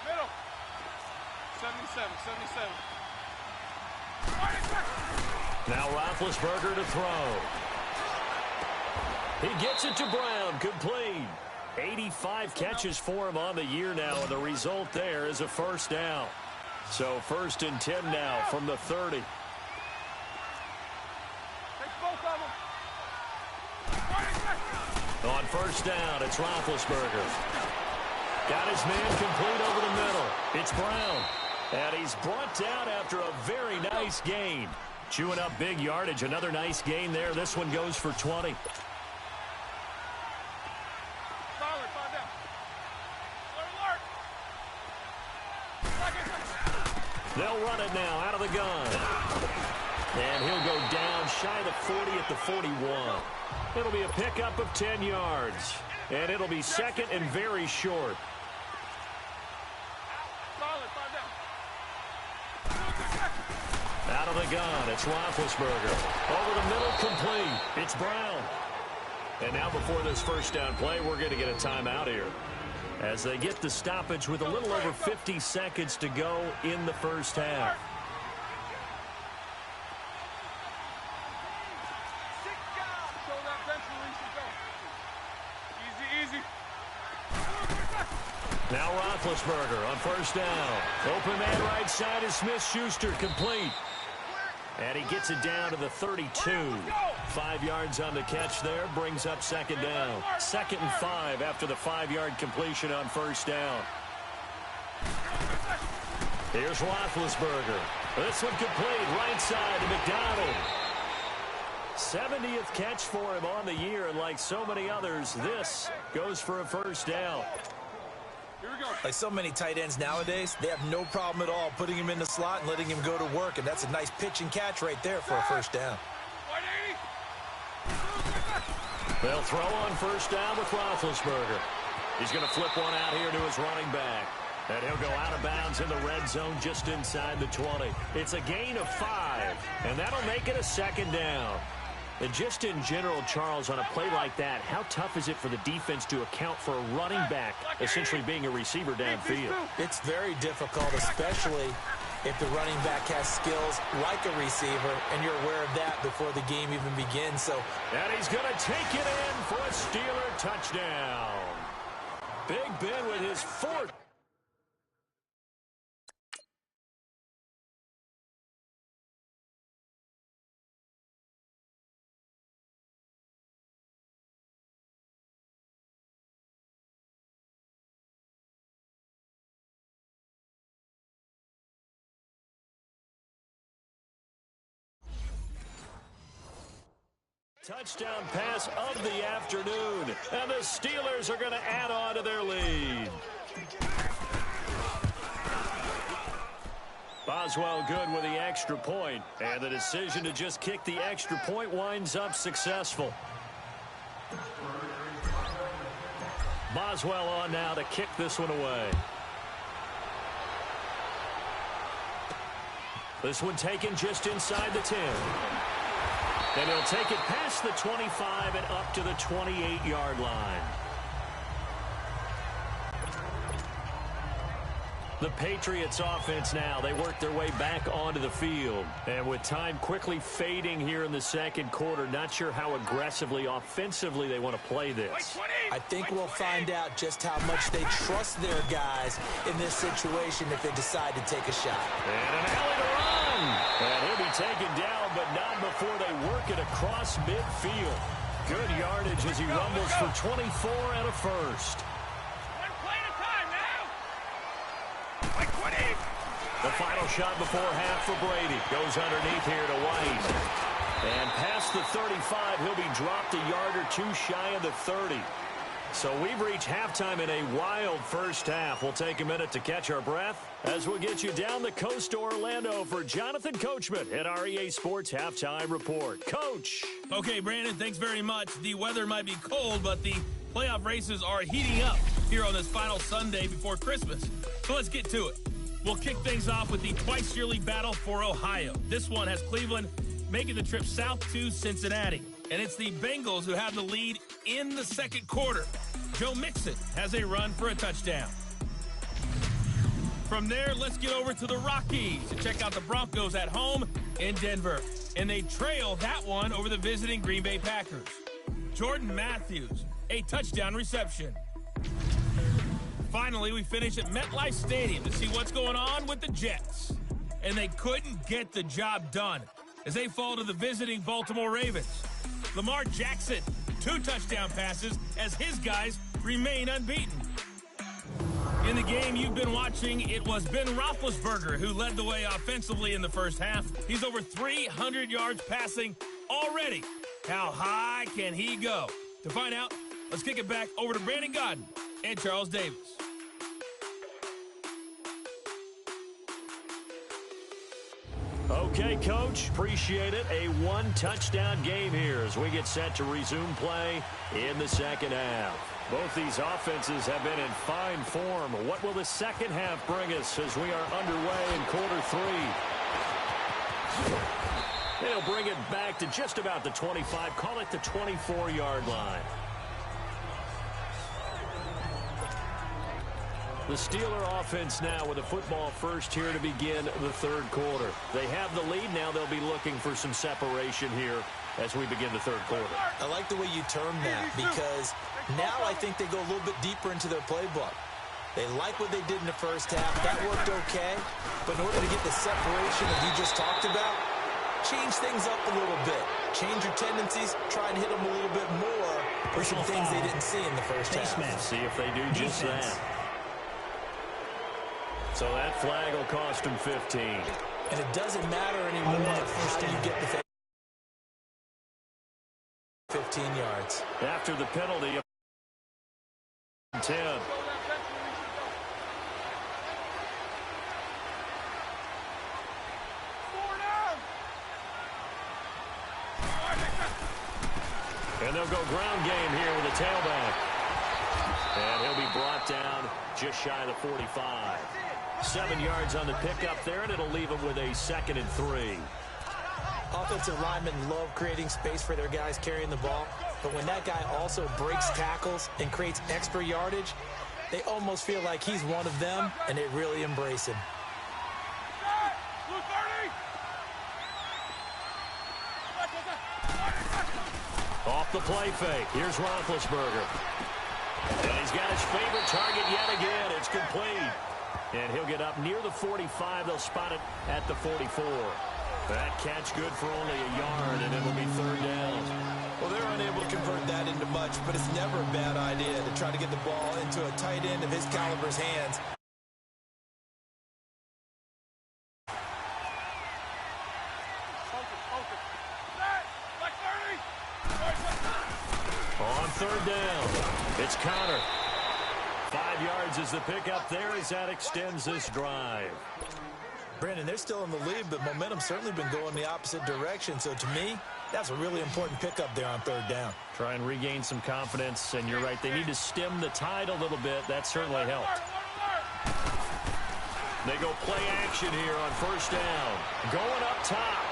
Middle. 77. Now Roethlisberger to throw. He gets it to Brown, complete. 85 catches for him on the year now, and the result there is a 1st down. So 1st and 10 now from the 30. On 1st down, it's Roethlisberger. Got his man complete over the middle. It's Brown. And he's brought down after a very nice gain. Chewing up big yardage. Another nice gain there. This one goes for 20. They'll run it now out of the gun. And he'll go down shy of the 40 at the 41. It'll be a pickup of 10 yards. And it'll be 2nd and very short. Out of the gun, it's Roethlisberger. Over the middle, complete. It's Brown. And now before this 1st down play, we're going to get a timeout here, as they get the stoppage with a little over 50 seconds to go in the first half. Now Roethlisberger on 1st down. Open man right side is Smith-Schuster, complete. And he gets it down to the 32. 5 yards on the catch there, brings up 2nd down. 2nd and 5 after the 5-yard completion on 1st down. Here's Roethlisberger. This one complete, right side to McDonald. 70th catch for him on the year, and like so many others, this goes for a 1st down. Like so many tight ends nowadays, they have no problem at all putting him in the slot and letting him go to work, and that's a nice pitch and catch right there for a 1st down. They'll throw on 1st down with Roethlisberger. He's going to flip one out here to his running back. And he'll go out of bounds in the red zone just inside the 20. It's a gain of 5, and that'll make it a 2nd down. And just in general, Charles, on a play like that, how tough is it for the defense to account for a running back essentially being a receiver downfield? It's very difficult, especially if the running back has skills like a receiver, and you're aware of that before the game even begins. So, and he's going to take it in for a Steeler touchdown. Big Ben with his fourth. Touchdown pass of the afternoon, and the Steelers are going to add on to their lead. Boswell good with the extra point, and the decision to just kick the extra point winds up successful. Boswell on now to kick this one away. This one taken just inside the 10. And he'll take it past the 25 and up to the 28-yard line. The Patriots offense now, they work their way back onto the field. And with time quickly fading here in the second quarter, not sure how aggressively, offensively they want to play this. I think we'll find out just how much they trust their guys in this situation if they decide to take a shot. And an alley to run. And he'll be taken down, but not before they work it across midfield. Good yardage as he rumbles for 24 and a first. The final shot before half for Brady. Goes underneath here to White. And past the 35, he'll be dropped a yard or two shy of the 30. So we've reached halftime in a wild first half. We'll take a minute to catch our breath as we'll get you down the coast to Orlando for Jonathan Coachman at our EA Sports Halftime Report. Coach. Okay, Brandon, thanks very much. The weather might be cold, but the playoff races are heating up here on this final Sunday before Christmas. So let's get to it. We'll kick things off with the twice-yearly battle for Ohio. This one has Cleveland making the trip south to Cincinnati. And it's the Bengals who have the lead in the second quarter. Joe Mixon has a run for a touchdown. From there, let's get over to the Rockies to check out the Broncos at home in Denver. And they trail that one over the visiting Green Bay Packers. Jordan Matthews, a touchdown reception. Finally, we finish at MetLife Stadium to see what's going on with the Jets. And they couldn't get the job done as they fall to the visiting Baltimore Ravens. Lamar Jackson, 2 touchdown passes as his guys remain unbeaten. In the game you've been watching, it was Ben Roethlisberger who led the way offensively in the first half. He's over 300 yards passing already. How high can he go? To find out, let's kick it back over to Brandon Godden and Charles Davis. Okay, Coach, appreciate it. A 1-touchdown game here as we get set to resume play in the second half. Both these offenses have been in fine form. What will the second half bring us as we are underway in quarter 3? They'll bring it back to just about the 25, call it the 24-yard line. The Steeler offense now with a football first here to begin the third quarter. They have the lead. Now they'll be looking for some separation here as we begin the third quarter. I like the way you term that because now I think they go a little bit deeper into their playbook. They like what they did in the first half. That worked okay. But in order to get the separation that you just talked about, change things up a little bit. Change your tendencies. Try and hit them a little bit more for some things they didn't see in the first half. See if they do just that. So that flag will cost him 15. And it doesn't matter anymore how you get the 15 yards. After the penalty of 10. And they'll go ground game here with a tailback. And he'll be brought down just shy of the 45. 7 yards on the pickup there, and it'll leave him with a 2nd and 3. Offensive linemen love creating space for their guys carrying the ball, but when that guy also breaks tackles and creates extra yardage, they almost feel like he's one of them, and they really embrace him. Off the play fake. Here's Roethlisberger. And he's got his favorite target yet again. It's complete. And he'll get up near the 45. They'll spot it at the 44. That catch good for only a yard, and it'll be third down. Well, they're unable to convert that into much, but it's never a bad idea to try to get the ball into a tight end of his caliber's hands. On third down, it's Connor. 5 yards is the pickup there as that extends this drive. Brandon, they're still in the lead, but momentum's certainly been going the opposite direction. So to me, that's a really important pickup there on third down. Try and regain some confidence, and you're right. They need to stem the tide a little bit. That certainly helped. They go play action here on first down. Going up top.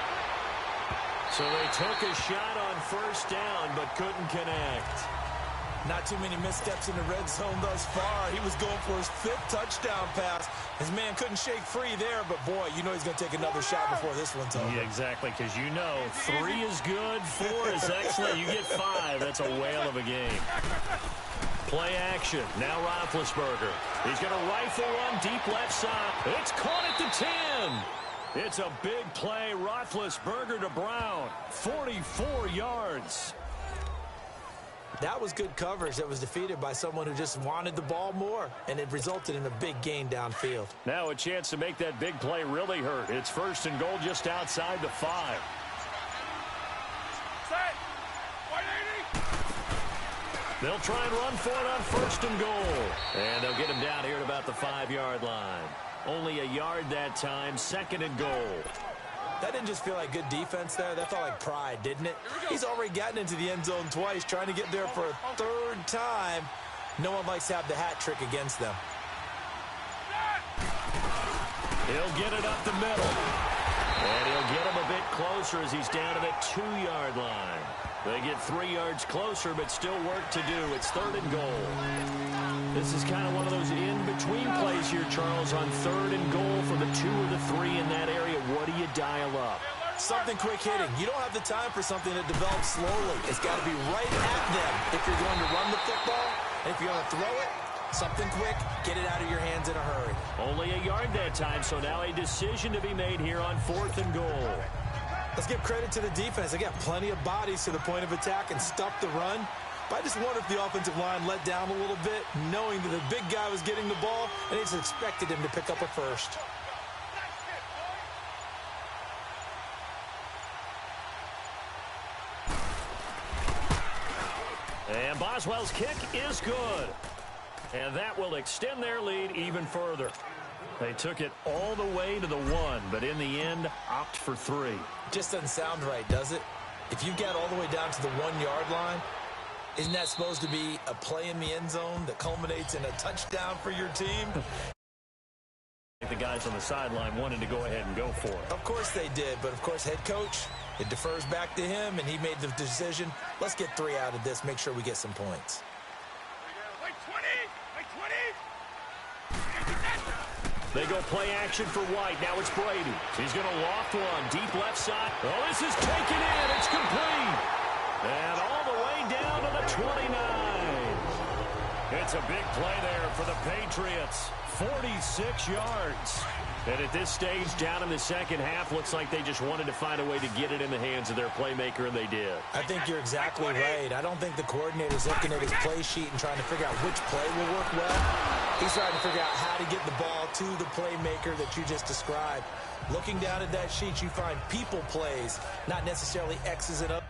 So they took a shot on first down, but couldn't connect. Not too many missteps in the red zone thus far. He was going for his 5th touchdown pass. His man couldn't shake free there, but boy, you know he's going to take another shot before this one's over. Yeah, exactly, because you know 3 is good, 4 is excellent. You get 5. That's a whale of a game. Play action. Now Roethlisberger. He's going to rifle one deep left side. It's caught at the 10. It's a big play. Roethlisberger to Brown. 44 yards. That was good coverage that was defeated by someone who just wanted the ball more, and it resulted in a big gain downfield. Now a chance to make that big play really hurt. It's first and goal just outside the 5. They'll try and run for it on first and goal. And they'll get him down here at about the 5-yard line. Only a yard that time, second and goal. That didn't just feel like good defense there. That felt like pride, didn't it? He's already gotten into the end zone twice, trying to get there for a 3rd time. No one likes to have the hat trick against them. He'll get it up the middle. And he'll get him a bit closer as he's down to the 2-yard line. They get 3 yards closer, but still work to do. It's third and goal. This is kind of one of those in-between plays here, Charles, on third and goal for the 2 or the 3 in that area. What do you dial up? Something quick hitting. You don't have the time for something that develops slowly. It's got to be right at them if you're going to run the football. And if you're going to throw it, something quick, get it out of your hands in a hurry. Only a yard that time, so now a decision to be made here on 4th and goal. Let's give credit to the defense. They got plenty of bodies to the point of attack and stuff the run. But I just wonder if the offensive line let down a little bit, knowing that the big guy was getting the ball, and it's expected him to pick up a first. And Boswell's kick is good. And that will extend their lead even further. They took it all the way to the 1, but in the end, opt for 3. Just doesn't sound right, does it? If you get all the way down to the 1-yard line, isn't that supposed to be a play in the end zone that culminates in a touchdown for your team? The guys on the sideline wanted to go ahead and go for it. Of course they did, but of course head coach, it defers back to him, and he made the decision. Let's get 3 out of this, make sure we get some points. Wait 20! Wait 20! They go play action for White. Now it's Brady. He's going to loft one deep left side. Oh, this is taken in. It's complete. And all the way down to the 29. It's a big play there for the Patriots. 46 yards. And at this stage, down in the second half, looks like they just wanted to find a way to get it in the hands of their playmaker, and they did. I think you're exactly right. I don't think the coordinator's looking at his play sheet and trying to figure out which play will work well. He's trying to figure out how to get the ball to the playmaker that you just described. Looking down at that sheet, you find people plays, not necessarily X's and O's.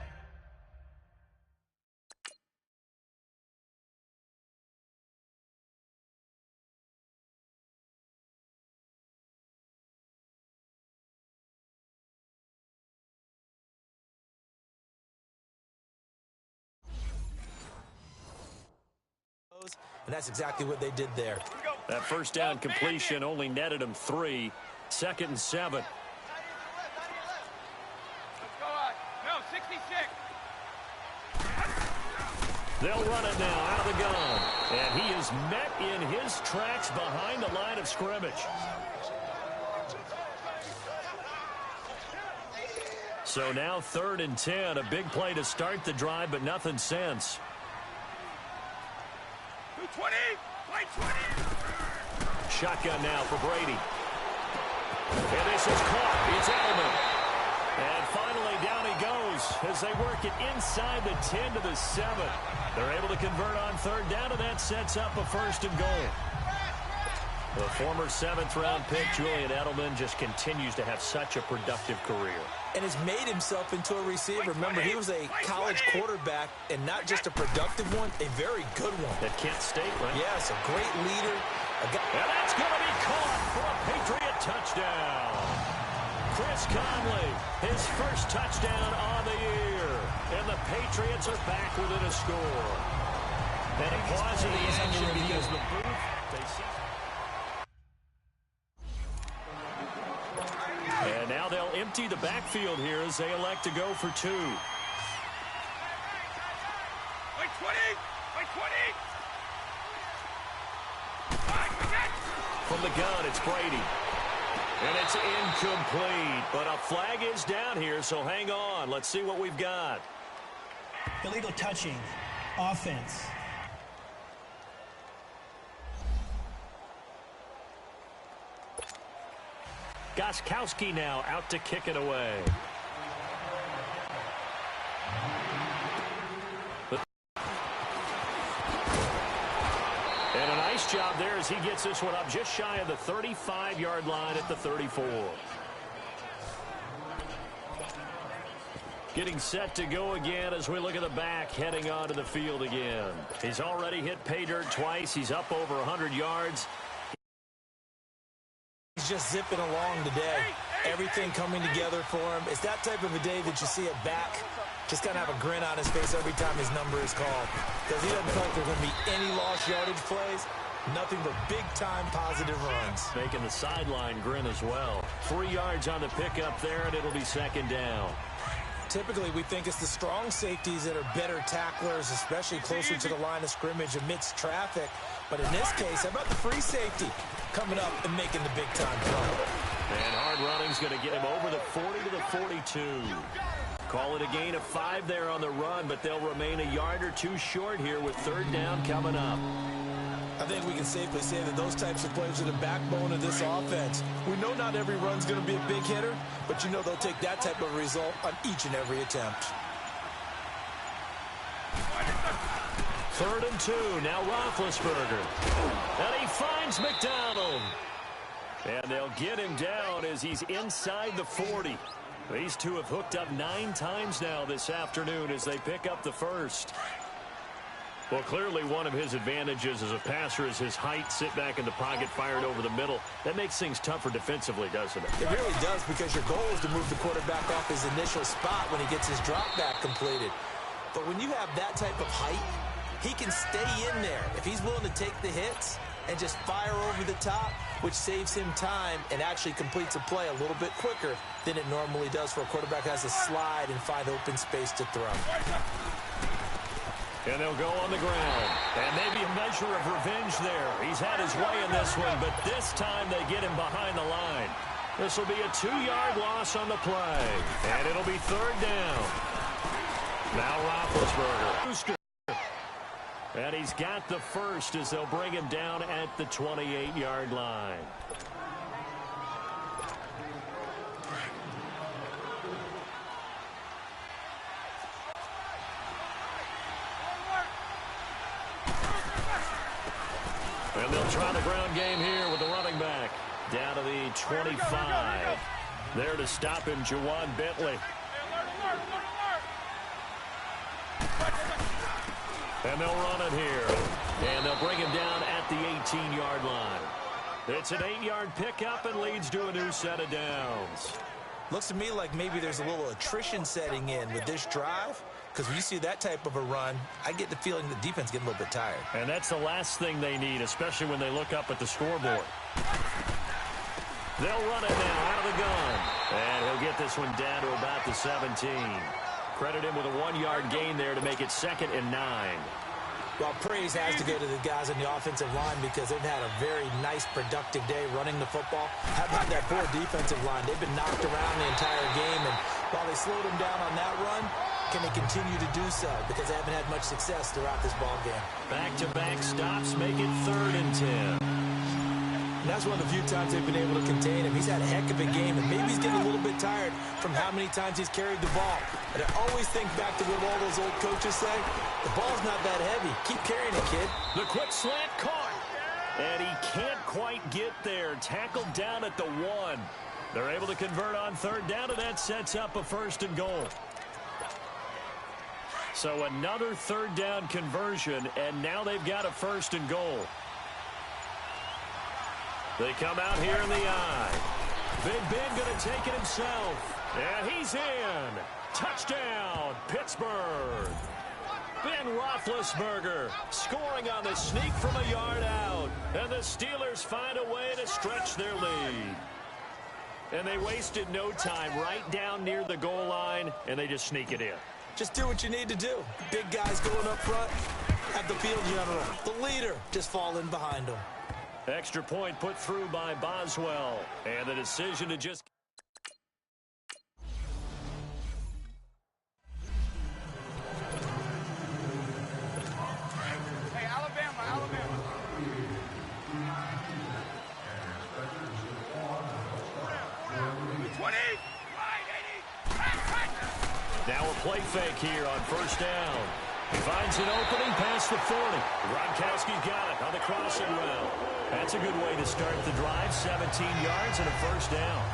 And that's exactly what they did there. That first down completion only netted them 3. 2nd and 7. Let's go on. No, 66. They'll run it now out of the gun. And he is met in his tracks behind the line of scrimmage. So now 3rd and 10. A big play to start the drive, but nothing since. 20, play 20. Shotgun now for Brady. And this is caught. It's Edelman. And finally down he goes as they work it inside the 10 to the 7. They're able to convert on 3rd down, and that sets up a 1st and goal. The former 7th-round pick, Julian Edelman, just continues to have such a productive career. And has made himself into a receiver. Remember, he was a college quarterback, and not just a productive one, a very good one. At Kent State, right? Yes, a great leader. And that's going to be caught for a Patriot touchdown. Chris Conley, his first touchdown on the year. And the Patriots are back within a score. And a pause in the action because the booth, they see. And now they'll empty the backfield here as they elect to go for 2. Play 20, play 20. From the gun, it's Brady. And it's incomplete, but a flag is down here, so hang on. Let's see what we've got. Illegal touching. Offense. Gostkowski now out to kick it away. And a nice job there as he gets this one up just shy of the 35-yard line at the 34. Getting set to go again as we look at the back heading onto the field again. He's already hit pay dirt twice. He's up over 100 yards. He's just zipping along today. Everything coming together for him. It's that type of a day that you see a back just kind of have a grin on his face every time his number is called. Because he doesn't feel like there's going to be any lost yardage plays. Nothing but big-time positive runs. Making the sideline grin as well. 3 yards on the pickup there, and it'll be 2nd down. Typically, we think it's the strong safeties that are better tacklers, especially closer to the line of scrimmage amidst traffic. But in this case, how about the free safety coming up and making the big-time play? And hard running's going to get him over the 40 to the 42. Call it a gain of 5 there on the run, but they'll remain a yard or 2 short here with 3rd down coming up. I think we can safely say that those types of plays are the backbone of this offense. We know not every run's going to be a big hitter, but you know they'll take that type of result on each and every attempt. 3rd and 2, now Roethlisberger. And he finds McDonald. And they'll get him down as he's inside the 40. These two have hooked up 9 times now this afternoon as they pick up the 1st. Well, clearly one of his advantages as a passer is his height, sit back in the pocket, fired over the middle. That makes things tougher defensively, doesn't it? It really does, because your goal is to move the quarterback off his initial spot when he gets his drop back completed. But when you have that type of height, he can stay in there if he's willing to take the hits and just fire over the top, which saves him time and actually completes a play a little bit quicker than it normally does for a quarterback who has to slide and find open space to throw. And they'll go on the ground. And maybe a measure of revenge there. He's had his way in this one, but this time they get him behind the line. This will be a 2-yard loss on the play. And it'll be 3rd down. Now Roethlisberger. And he's got the 1st as they'll bring him down at the 28-yard line. And they'll try the ground game here with the running back. Down to the 25. There to stop him, Juwan Bentley. And they'll run it here. And they'll bring him down at the 18-yard line. It's an 8-yard pickup and leads to a new set of downs. Looks to me like maybe there's a little attrition setting in with this drive, because when you see that type of a run, I get the feeling the defense getting a little bit tired. And that's the last thing they need, especially when they look up at the scoreboard. They'll run it now out of the gun. And he'll get this one down to about the 17. Credit him with a 1-yard gain there to make it 2nd and 9. Well, praise has to go to the guys on the offensive line because they've had a very nice, productive day running the football. How about that poor defensive line? They've been knocked around the entire game, and while they slowed them down on that run, can they continue to do so? Because they haven't had much success throughout this ball game. Back-to-back stops make it 3rd and 10. And that's one of the few times they've been able to contain him. He's had a heck of a game, and maybe he's getting a little bit tired from how many times he's carried the ball. But I always think back to what all those old coaches say. The ball's not that heavy. Keep carrying it, kid. The quick slant caught. And he can't quite get there. Tackled down at the 1. They're able to convert on 3rd down, and that sets up a 1st and goal. So another 3rd down conversion, and now they've got a 1st and goal. They come out here in the eye. Big Ben going to take it himself. And he's in. Touchdown, Pittsburgh. Ben Roethlisberger scoring on the sneak from a yard out. And the Steelers find a way to stretch their lead. And they wasted no time right down near the goal line, and they just sneak it in. Just do what you need to do. Big guys going up front. Have the field general, the leader, just fall in behind them. Extra point put through by Boswell. And the decision to just... Hey, Alabama. Now a play fake here on 1st down. He finds an opening past the 40. Gronkowski's got it on the crossing route. That's a good way to start the drive. 17 yards and a 1st down.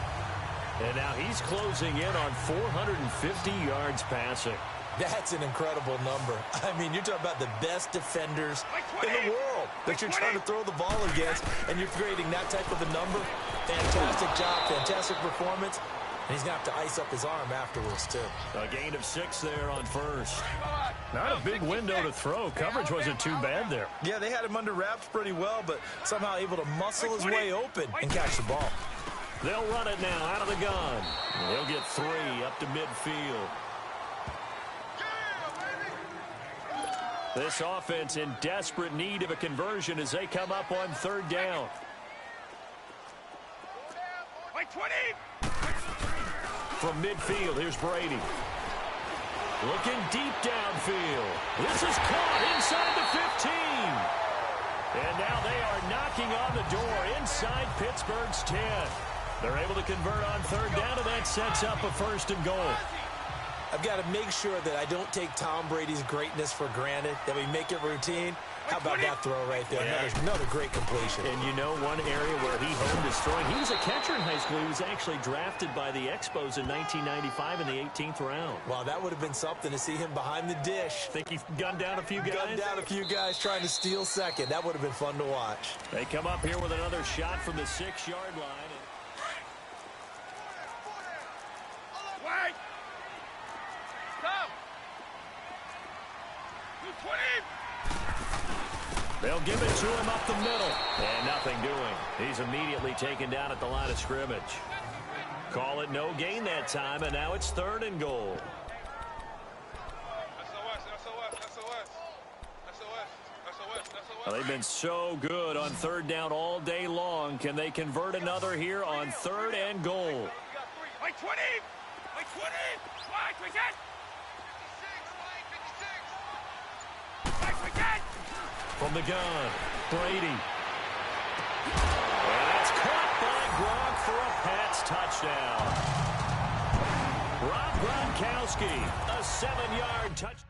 And now he's closing in on 450 yards passing. That's an incredible number. I mean, you're talking about the best defenders in the world that you're trying to throw the ball against, and you're creating that type of a number. Fantastic job, fantastic performance. And he's going to have to ice up his arm afterwards, too. A gain of 6 there on 1st. Not a big window to throw. Coverage wasn't too bad there. Yeah, they had him under wraps pretty well, but somehow able to muscle his way open and catch the ball. They'll run it now out of the gun. They'll get 3 up to midfield. This offense in desperate need of a conversion as they come up on 3rd down. From midfield, here's Brady. Looking deep downfield. This is caught inside the 15. And now they are knocking on the door inside Pittsburgh's 10. They're able to convert on 3rd down, and that sets up a 1st and goal. I've got to make sure that I don't take Tom Brady's greatness for granted, that we make it routine. How about that throw right there? Yeah. Another great completion. And you know one area where he honed his throwing. He was a catcher in high school. He was actually drafted by the Expos in 1995 in the 18th round. Wow, that would have been something to see him behind the dish. Think he gunned down a few guys? Gunned down a few guys trying to steal second. That would have been fun to watch. They come up here with another shot from the 6-yard line. Wait! Stop! 220! They'll give it to him up the middle. And nothing doing. He's immediately taken down at the line of scrimmage. Call it no gain that time, and now it's 3rd and goal. Well, they've been so good on 3rd down all day long. Can they convert another here on 3rd and goal? Like 20! Like 20! Wide, we get! 56! Like we get! From the gun, Brady. And it's caught by Gronk for a Pats touchdown. Rob Gronkowski, a 7-yard touchdown.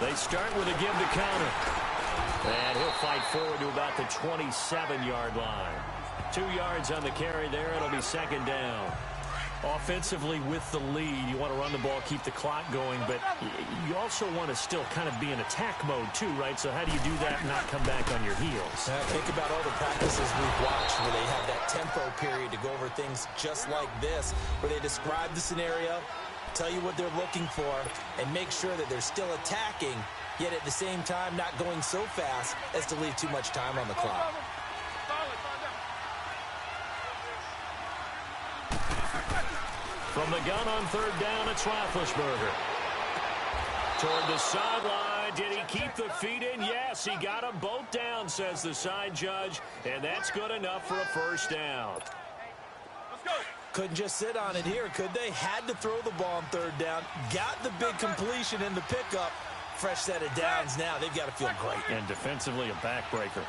They start with a give to counter. And he'll fight forward to about the 27-yard line. 2 yards on the carry there. It'll be 2nd down. Offensively with the lead, you want to run the ball, keep the clock going, but you also want to still kind of be in attack mode too, right? So how do you do that and not come back on your heels? Think about all the practices we've watched where they have that tempo period to go over things just like this, where they describe the scenario, tell you what they're looking for, and make sure that they're still attacking, yet at the same time not going so fast as to leave too much time on the clock. From the gun on third down, it's Roethlisberger. Toward the sideline. Did he keep the feet in? Yes, he got them both down, says the side judge, and that's good enough for a first down. Couldn't just sit on it here, could they? Had to throw the ball on third down. Got the big completion in the pickup. Fresh set of downs now. They've got to feel great. And defensively, a backbreaker.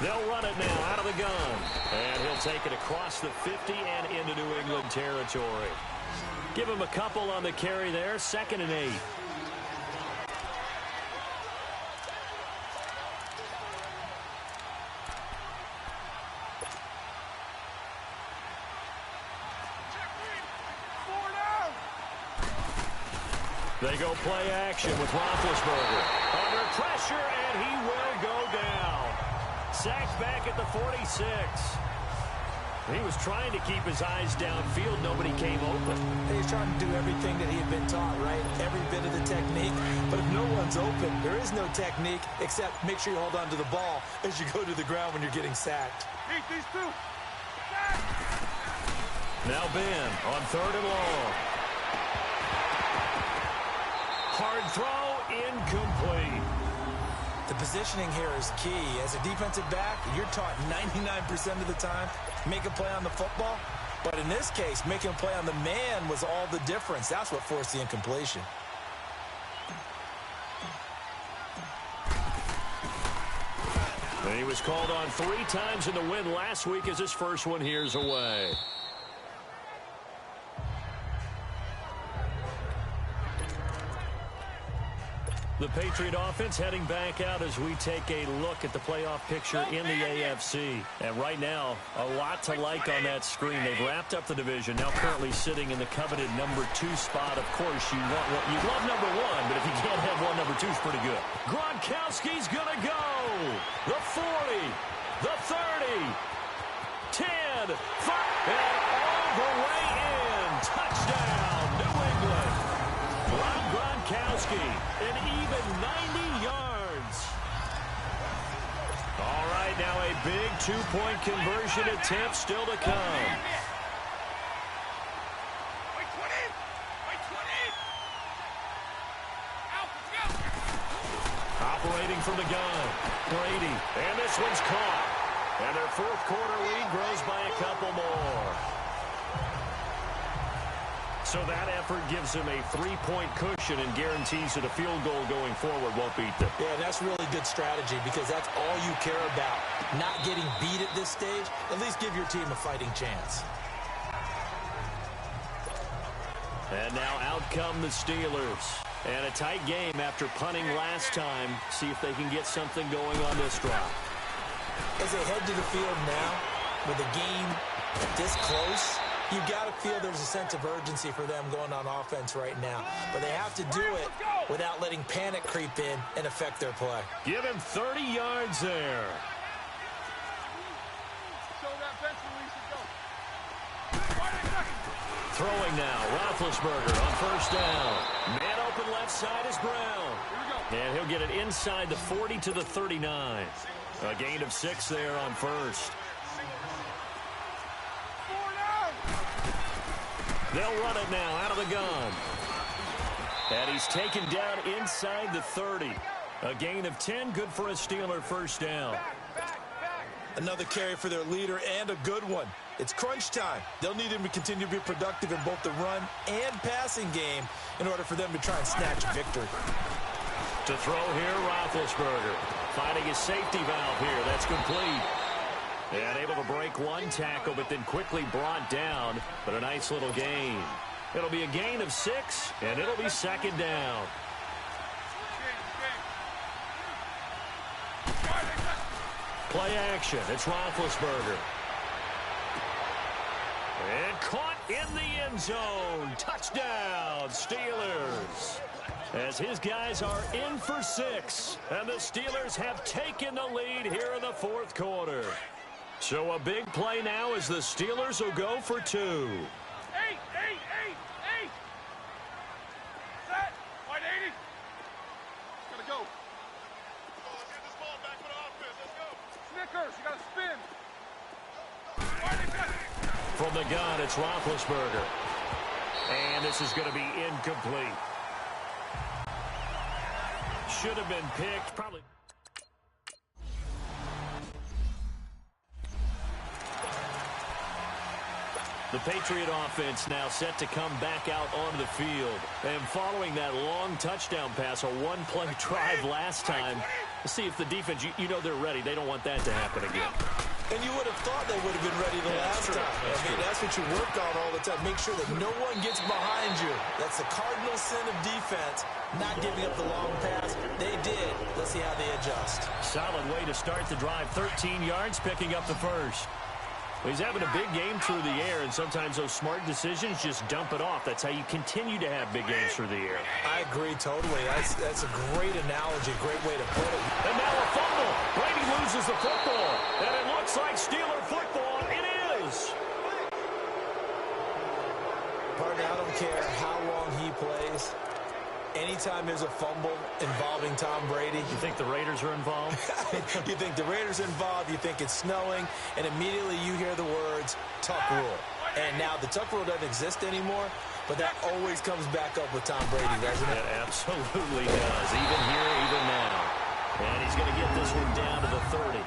They'll run it now out of the gun. And he'll take it across the 50 and into New England territory. Give him a couple on the carry there. 2nd and 8. They go play action with Roethlisberger. Under pressure, and he will go down. Sacked back at the 46. He was trying to keep his eyes downfield. Nobody came open. He's trying to do everything that he had been taught, right? Every bit of the technique. But if no one's open, there is no technique except make sure you hold on to the ball as you go to the ground when you're getting sacked. These two. Now Ben on 3rd and long. Hard throw, incomplete. The positioning here is key. As a defensive back, you're taught 99% of the time, make a play on the football. But in this case, making a play on the man was all the difference. That's what forced the incompletion. And he was called on 3 times in the win last week as his first one here's away. The Patriot offense heading back out as we take a look at the playoff picture in the AFC. And right now, a lot to like on that screen. They've wrapped up the division, now currently sitting in the coveted number 2 spot. Of course, you love number 1, but if you can't have one, number 2 is pretty good. Gronkowski's going to go. The 40, the 30, 10, 5, and all the way in. Touchdown, New England. Rob Gronkowski, an even 90 yards. All right, now a big 2-point conversion attempt still to come. Operating from the gun, Brady, and this one's caught. And their 4th quarter lead grows by a couple more. So that effort gives them a 3-point cushion and guarantees that a field goal going forward won't beat them. Yeah, that's really good strategy because that's all you care about. Not getting beat at this stage, at least give your team a fighting chance. And now out come the Steelers. And a tight game after punting last time. See if they can get something going on this drive. As they head to the field now, with the game this close, you've got to feel there's a sense of urgency for them going on offense right now. But they have to do it without letting panic creep in and affect their play. Give him 30 yards there. Throwing now, Roethlisberger on 1st down. Man open left side is Brown. And he'll get it inside the 40 to the 39. A gain of 6 there on 1st. They'll run it now out of the gun. And he's taken down inside the 30. A gain of 10, good for a Steeler 1st down. Another carry for their leader and a good one. It's crunch time. They'll need him to continue to be productive in both the run and passing game in order for them to try and snatch victory. To throw here, Roethlisberger. Finding his safety valve here. That's complete. And able to break one tackle, but then quickly brought down. But a nice little gain. It'll be a gain of 6, and it'll be 2nd down. Play action. It's Roethlisberger. And caught in the end zone. Touchdown, Steelers. As his guys are in for 6. And the Steelers have taken the lead here in the 4th quarter. So a big play now as the Steelers will go for 2. From the gun, it's Roethlisberger. And this is going to be incomplete. Should have been picked, probably. The Patriot offense now set to come back out onto the field. And following that long touchdown pass, a one-play drive last time, let's see if the defense, you know they're ready. They don't want that to happen again. And you would have thought they would have been ready the last time. That's what you work on all the time. Make sure that no one gets behind you. That's the cardinal sin of defense, not giving up the long pass. They did. Let's see how they adjust. Solid way to start the drive. 13 yards, picking up the first. He's having a big game through the air, and sometimes those smart decisions just dump it off. That's how you continue to have big games through the air. I agree totally. That's a great analogy, great way to put it. And now a fumble. Brady loses the football, and it looks like Steeler football. It is. Partner, I don't care how long he plays. Anytime there's a fumble involving Tom Brady. You think the Raiders are involved? You think the Raiders are involved, you think it's snowing, and immediately you hear the words, tuck rule. And now the tuck rule doesn't exist anymore, but that always comes back up with Tom Brady, doesn't it? It absolutely does, even here, even now. And he's going to get this one down to the 30.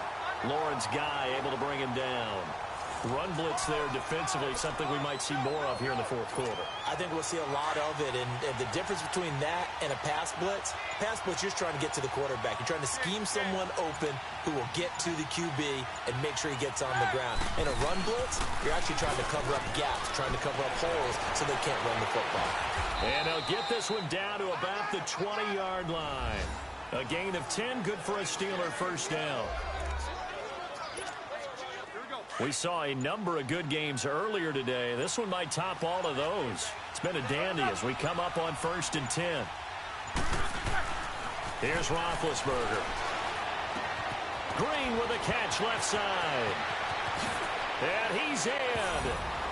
Lawrence Guy able to bring him down. Run blitz there defensively, something we might see more of here in the fourth quarter. I think we'll see a lot of it, and the difference between that and a pass blitz, you're just trying to get to the quarterback. You're trying to scheme someone open who will get to the QB and make sure he gets on the ground. In a run blitz, you're actually trying to cover up gaps, trying to cover up holes so they can't run the football. And they'll get this one down to about the 20-yard line. A gain of 10, good for a Steeler first down. We saw a number of good games earlier today. This one might top all of those. It's been a dandy as we come up on 1st and 10. Here's Roethlisberger. Green with a catch left side. And he's in.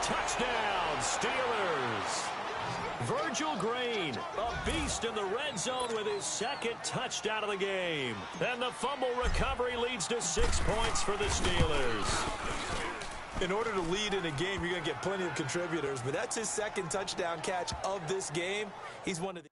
Touchdown, Steelers. Virgil Green, a beast in the red zone with his second touchdown of the game. And the fumble recovery leads to 6 points for the Steelers. In order to lead in a game, you're going to get plenty of contributors, but that's his second touchdown catch of this game. He's one of the...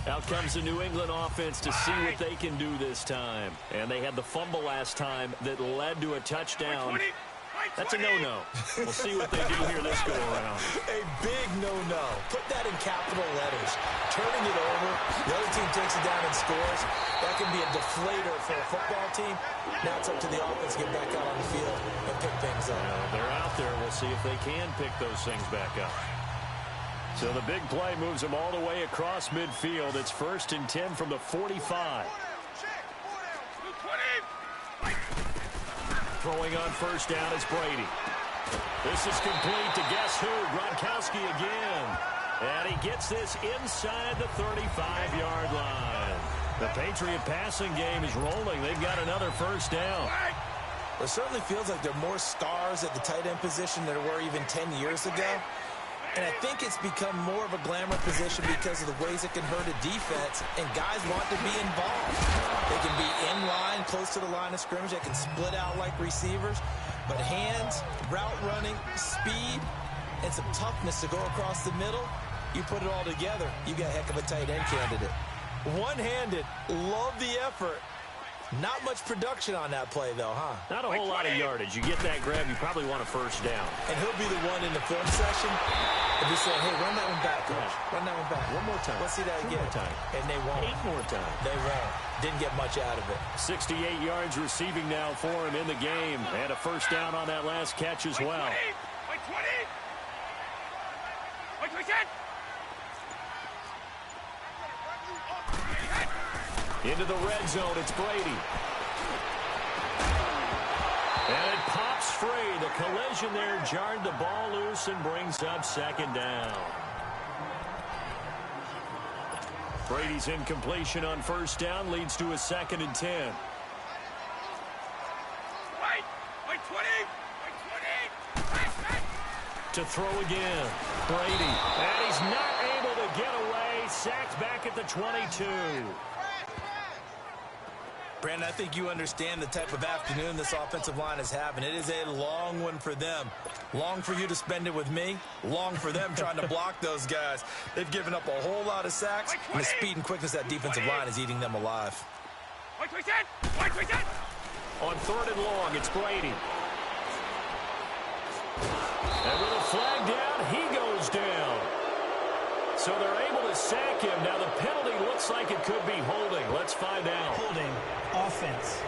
Out comes the New England offense to see what they can do this time. And they had the fumble last time that led to a touchdown. That's a no-no. We'll see what they do here this go-around. A big no-no. Put that in capital letters. Turning it over, the other team takes it down and scores. That can be a deflator for a football team. Now it's up to the offense to get back out on the field and pick things up. They're out there. We'll see if they can pick those things back up. So the big play moves them all the way across midfield. It's 1st and 10 from the 45. Throwing on first down is Brady. This is complete to guess who? Gronkowski again. And he gets this inside the 35-yard line. The Patriot passing game is rolling. They've got another first down. It certainly feels like there are more stars at the tight end position than there were even 10 years ago. And I think it's become more of a glamour position because of the ways it can hurt a defense, and guys want to be involved. They can be in line, close to the line of scrimmage. They can split out like receivers. But hands, route running, speed, and some toughness to go across the middle, you put it all together, you got a heck of a tight end candidate. One-handed, love the effort. Not much production on that play, though, huh? Not a whole lot of yardage. You get that grab, you probably want a first down. And he'll be the one in the film session and be saying, hey, run that one back, coach. Run that one back. One more time. Let's see that again. 1 more time. And they won't. 8 more times. They won't. Didn't get much out of it. 68 yards receiving now for him in the game. And a first down on that last catch as well. Wait, 20! Wait, 20! Into the red zone, it's Brady. And it pops free. The collision there jarred the ball loose and brings up second down. Brady's incompletion on first down leads to a 2nd and 10. Wait, 20! Wait, 20! To throw again. Brady. And he's not able to get away. he's sacked back at the 22. Brandon, I think you understand the type of afternoon this offensive line is having. It is a long one for them. Long for you to spend it with me. Long for them trying to block those guys. They've given up a whole lot of sacks, and the speed and quickness of that defensive line is eating them alive. On 3rd and long, it's Brady. And with a flag down, he goes down. So they're able to sack him. Now the penalty looks like it could be holding. Let's find out. Holding. Offense.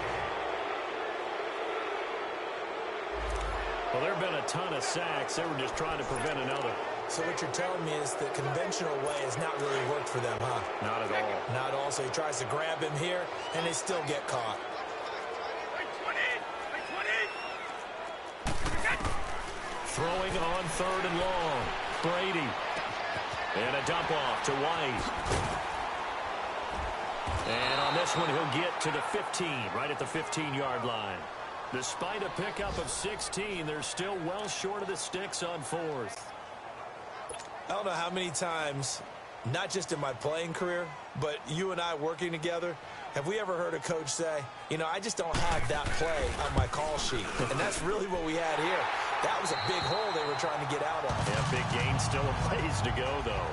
Well, there have been a ton of sacks. They were just trying to prevent another. So what you're telling me is the conventional way has not really worked for them, huh? Not at all. Not at all. So he tries to grab him here, and they still get caught. Throwing on 3rd and long. Brady. And a dump off to White. And on this one, he'll get to the 15, right at the 15-yard line. Despite a pickup of 16, they're still well short of the sticks on 4th. I don't know how many times, not just in my playing career, but you and I working together, have we ever heard a coach say, you know, I just don't have that play on my call sheet. And that's really what we had here. That was a big hole they were trying to get out of. Yeah, big gain, still a ways to go, though.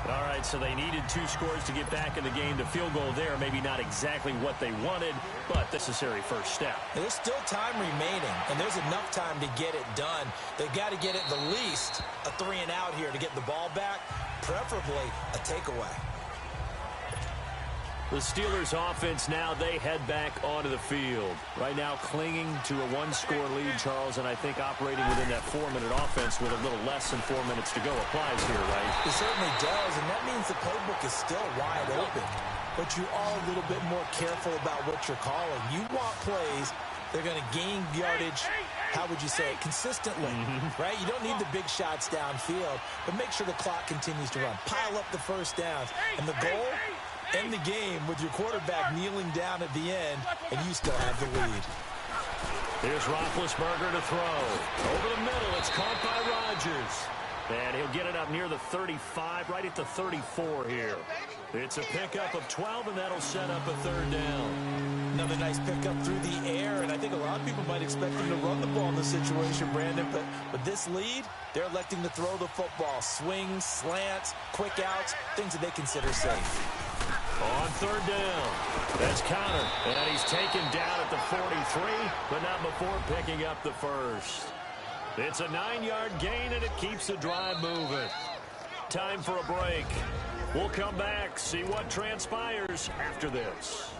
All right, so they needed 2 scores to get back in the game. The field goal there, maybe not exactly what they wanted, but necessary first step. There's still time remaining, and there's enough time to get it done. They've got to get at the least a 3 and out here to get the ball back, preferably a takeaway. The Steelers offense now, they head back onto the field. Right now clinging to a 1-score lead, Charles, and I think operating within that 4-minute offense with a little less than 4 minutes to go applies here, right? It certainly does, and that means the playbook is still wide open. But you are a little bit more careful about what you're calling. You want plays they're going to gain yardage, how would you say it, consistently, right? You don't need the big shots downfield, but make sure the clock continues to run. Pile up the first downs, and the goal, end the game with your quarterback kneeling down at the end, and you still have the lead. Here's Roethlisberger to throw. Over the middle, it's caught by Rodgers. And he'll get it up near the 35, right at the 34 here. It's a pickup of 12, and that'll set up a 3rd down. Another nice pickup through the air, and I think a lot of people might expect him to run the ball in this situation, Brandon, but with this lead, they're electing to throw the football. Swings, slants, quick outs, things that they consider safe. On 3rd down, that's Connor, and he's taken down at the 43, but not before picking up the first. It's a 9-yard gain, and it keeps the drive moving. Time for a break. We'll come back, see what transpires after this.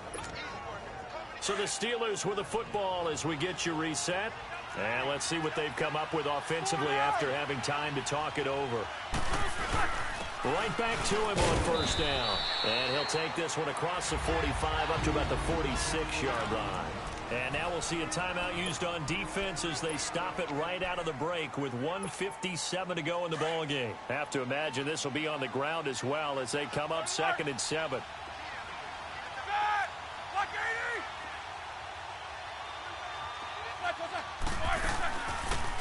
So the Steelers with the football as we get you reset. And let's see what they've come up with offensively after having time to talk it over. Right back to him on 1st down. And he'll take this one across the 45 up to about the 46-yard line. And now we'll see a timeout used on defense as they stop it right out of the break with 1:57 to go in the ballgame. Have to imagine this will be on the ground as well as they come up 2nd and 7.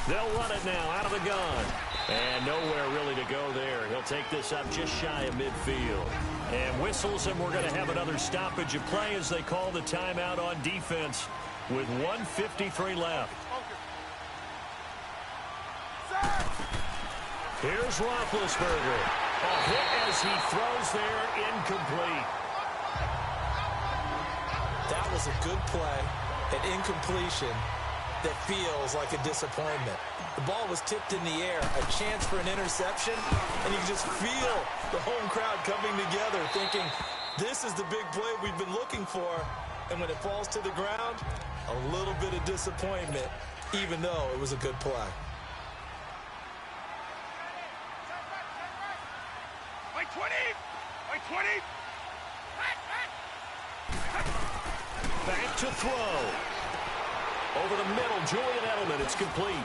They'll run it now out of the gun. And nowhere really to go there. He'll take this up just shy of midfield. And whistles, and we're going to have another stoppage of play as they call the timeout on defense with 1:53 left. Here's Roethlisberger. A hit as he throws there, incomplete. That was a good play, an incompletion that feels like a disappointment. The ball was tipped in the air, a chance for an interception, and you can just feel the home crowd coming together thinking, this is the big play we've been looking for. And when it falls to the ground, a little bit of disappointment, even though it was a good play. Like 20! Like 20! Back to throw. Over the middle, Julian Edelman, it's complete.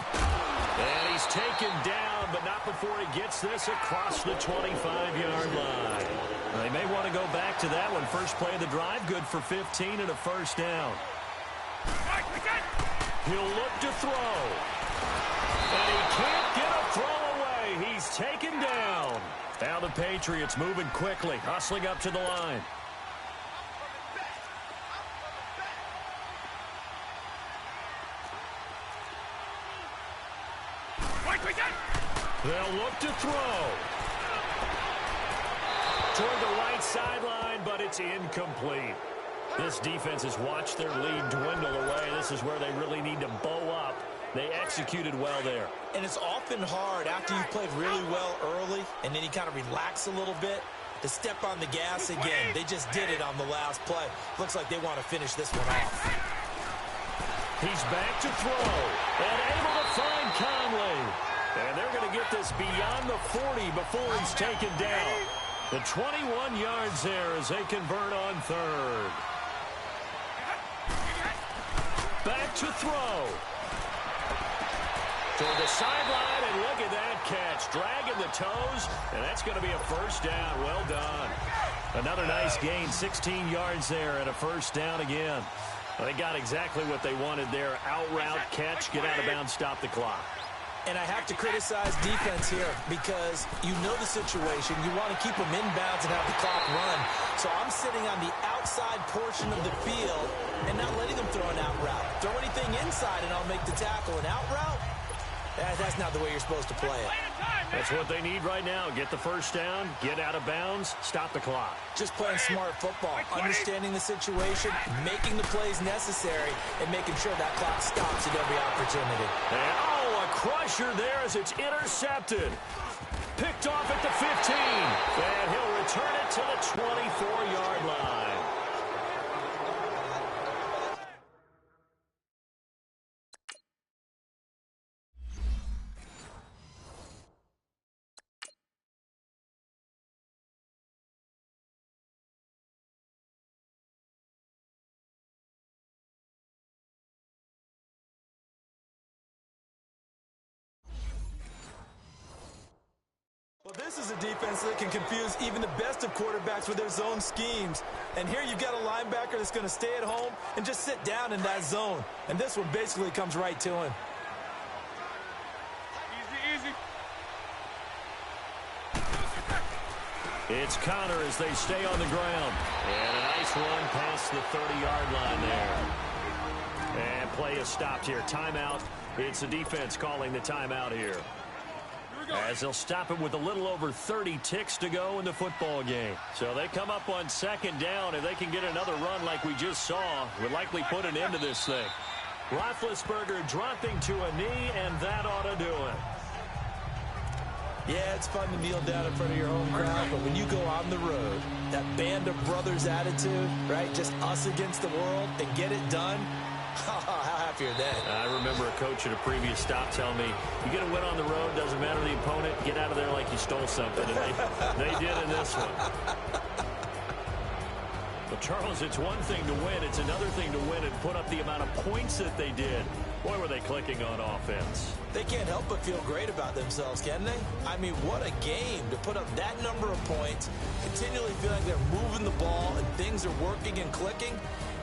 And he's taken down, but not before he gets this across the 25-yard line. They may want to go back to that one. First play of the drive, good for 15 and a 1st down. He'll look to throw. And he can't get a throw away. He's taken down. Now the Patriots moving quickly, hustling up to the line. They'll look to throw. Toward the right sideline, but it's incomplete. This defense has watched their lead dwindle away. This is where they really need to bow up. They executed well there. And it's often hard after you've played really well early and then you kind of relax a little bit to step on the gas again. They just did it on the last play. Looks like they want to finish this one off. He's back to throw and able to find Conley. And they're going to get this beyond the 40 before he's taken down. The 21 yards there as they convert on third. Back to throw. Toward the sideline, and look at that catch. Dragging the toes, and that's going to be a first down. Well done. Another nice gain, 16 yards there, and a first down again. Well, they got exactly what they wanted there. Out route, catch, get out of bounds, stop the clock. And I have to criticize defense here because you know the situation. You want to keep them inbounds and have the clock run. So I'm sitting on the outside portion of the field and not letting them throw an out route. Throw anything inside and I'll make the tackle. An out route? That's not the way you're supposed to play it. That's what they need right now. Get the first down, get out of bounds, stop the clock. Just playing smart football, understanding the situation, making the plays necessary, and making sure that clock stops at every opportunity. And, oh, a crusher there as it's intercepted. Picked off at the 15. And he'll return it to the 24-yard line. Well, this is a defense that can confuse even the best of quarterbacks with their zone schemes. And here you've got a linebacker that's going to stay at home and just sit down in that zone. And this one basically comes right to him. Easy. It's Connor as they stay on the ground. And a nice run past the 30-yard line there. And play is stopped here. Timeout. It's the defense calling the timeout here. As they'll stop it with a little over 30 ticks to go in the football game. So they come up on second down. If they can get another run like we just saw, would likely put an end to this thing. Roethlisberger dropping to a knee, and that ought to do it. Yeah, it's fun to kneel down in front of your home crowd, but when you go on the road, that band of brothers attitude, right, just us against the world, and get it done, how happy are they? I remember a coach at a previous stop telling me, you get a win on the road, doesn't matter the opponent, get out of there like you stole something. And they did in this one. But, Charles, it's one thing to win. It's another thing to win and put up the amount of points that they did. Boy, were they clicking on offense. They can't help but feel great about themselves, can they? I mean, what a game to put up that number of points, continually feel like they're moving the ball and things are working and clicking.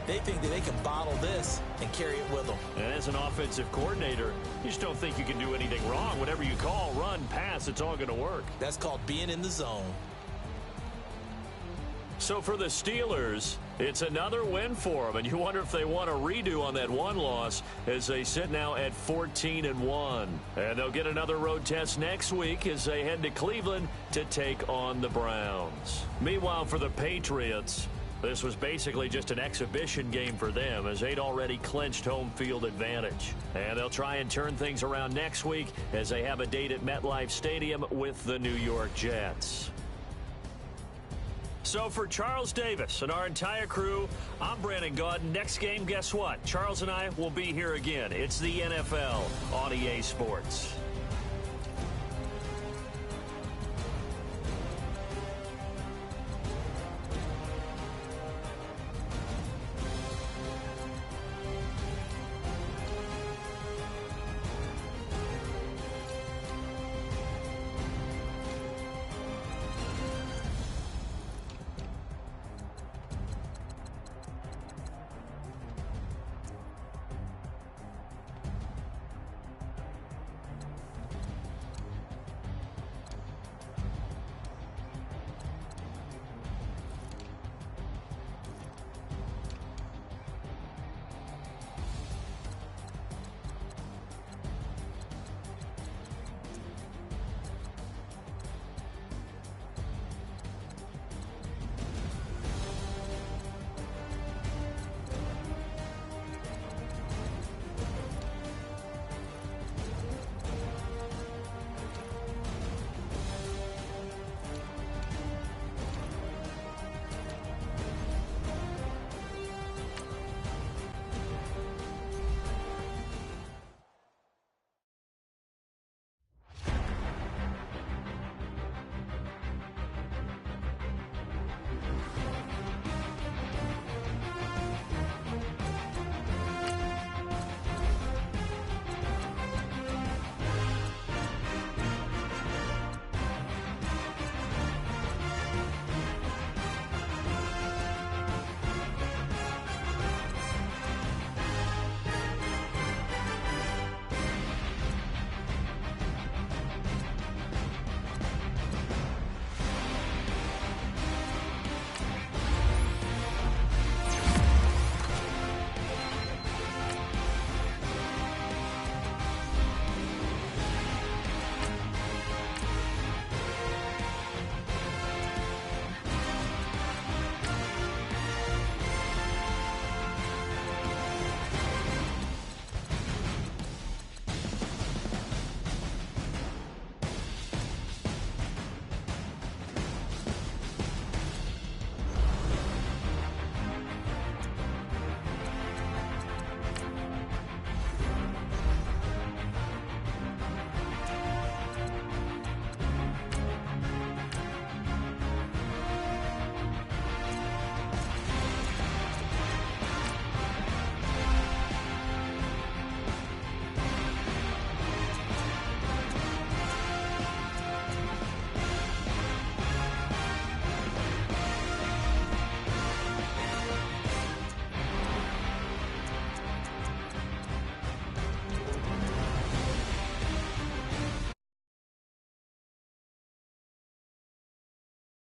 They think that they can bottle this and carry it with them. And as an offensive coordinator, you just don't think you can do anything wrong. Whatever you call, run, pass, it's all going to work. That's called being in the zone. So for the Steelers, it's another win for them. And you wonder if they want a redo on that one loss as they sit now at 14-1. And they'll get another road test next week as they head to Cleveland to take on the Browns. Meanwhile, for the Patriots, this was basically just an exhibition game for them as they'd already clinched home field advantage. And they'll try and turn things around next week as they have a date at MetLife Stadium with the New York Jets. So for Charles Davis and our entire crew, I'm Brandon Gaudin. Next game, guess what? Charles and I will be here again. It's the NFL on EA Sports.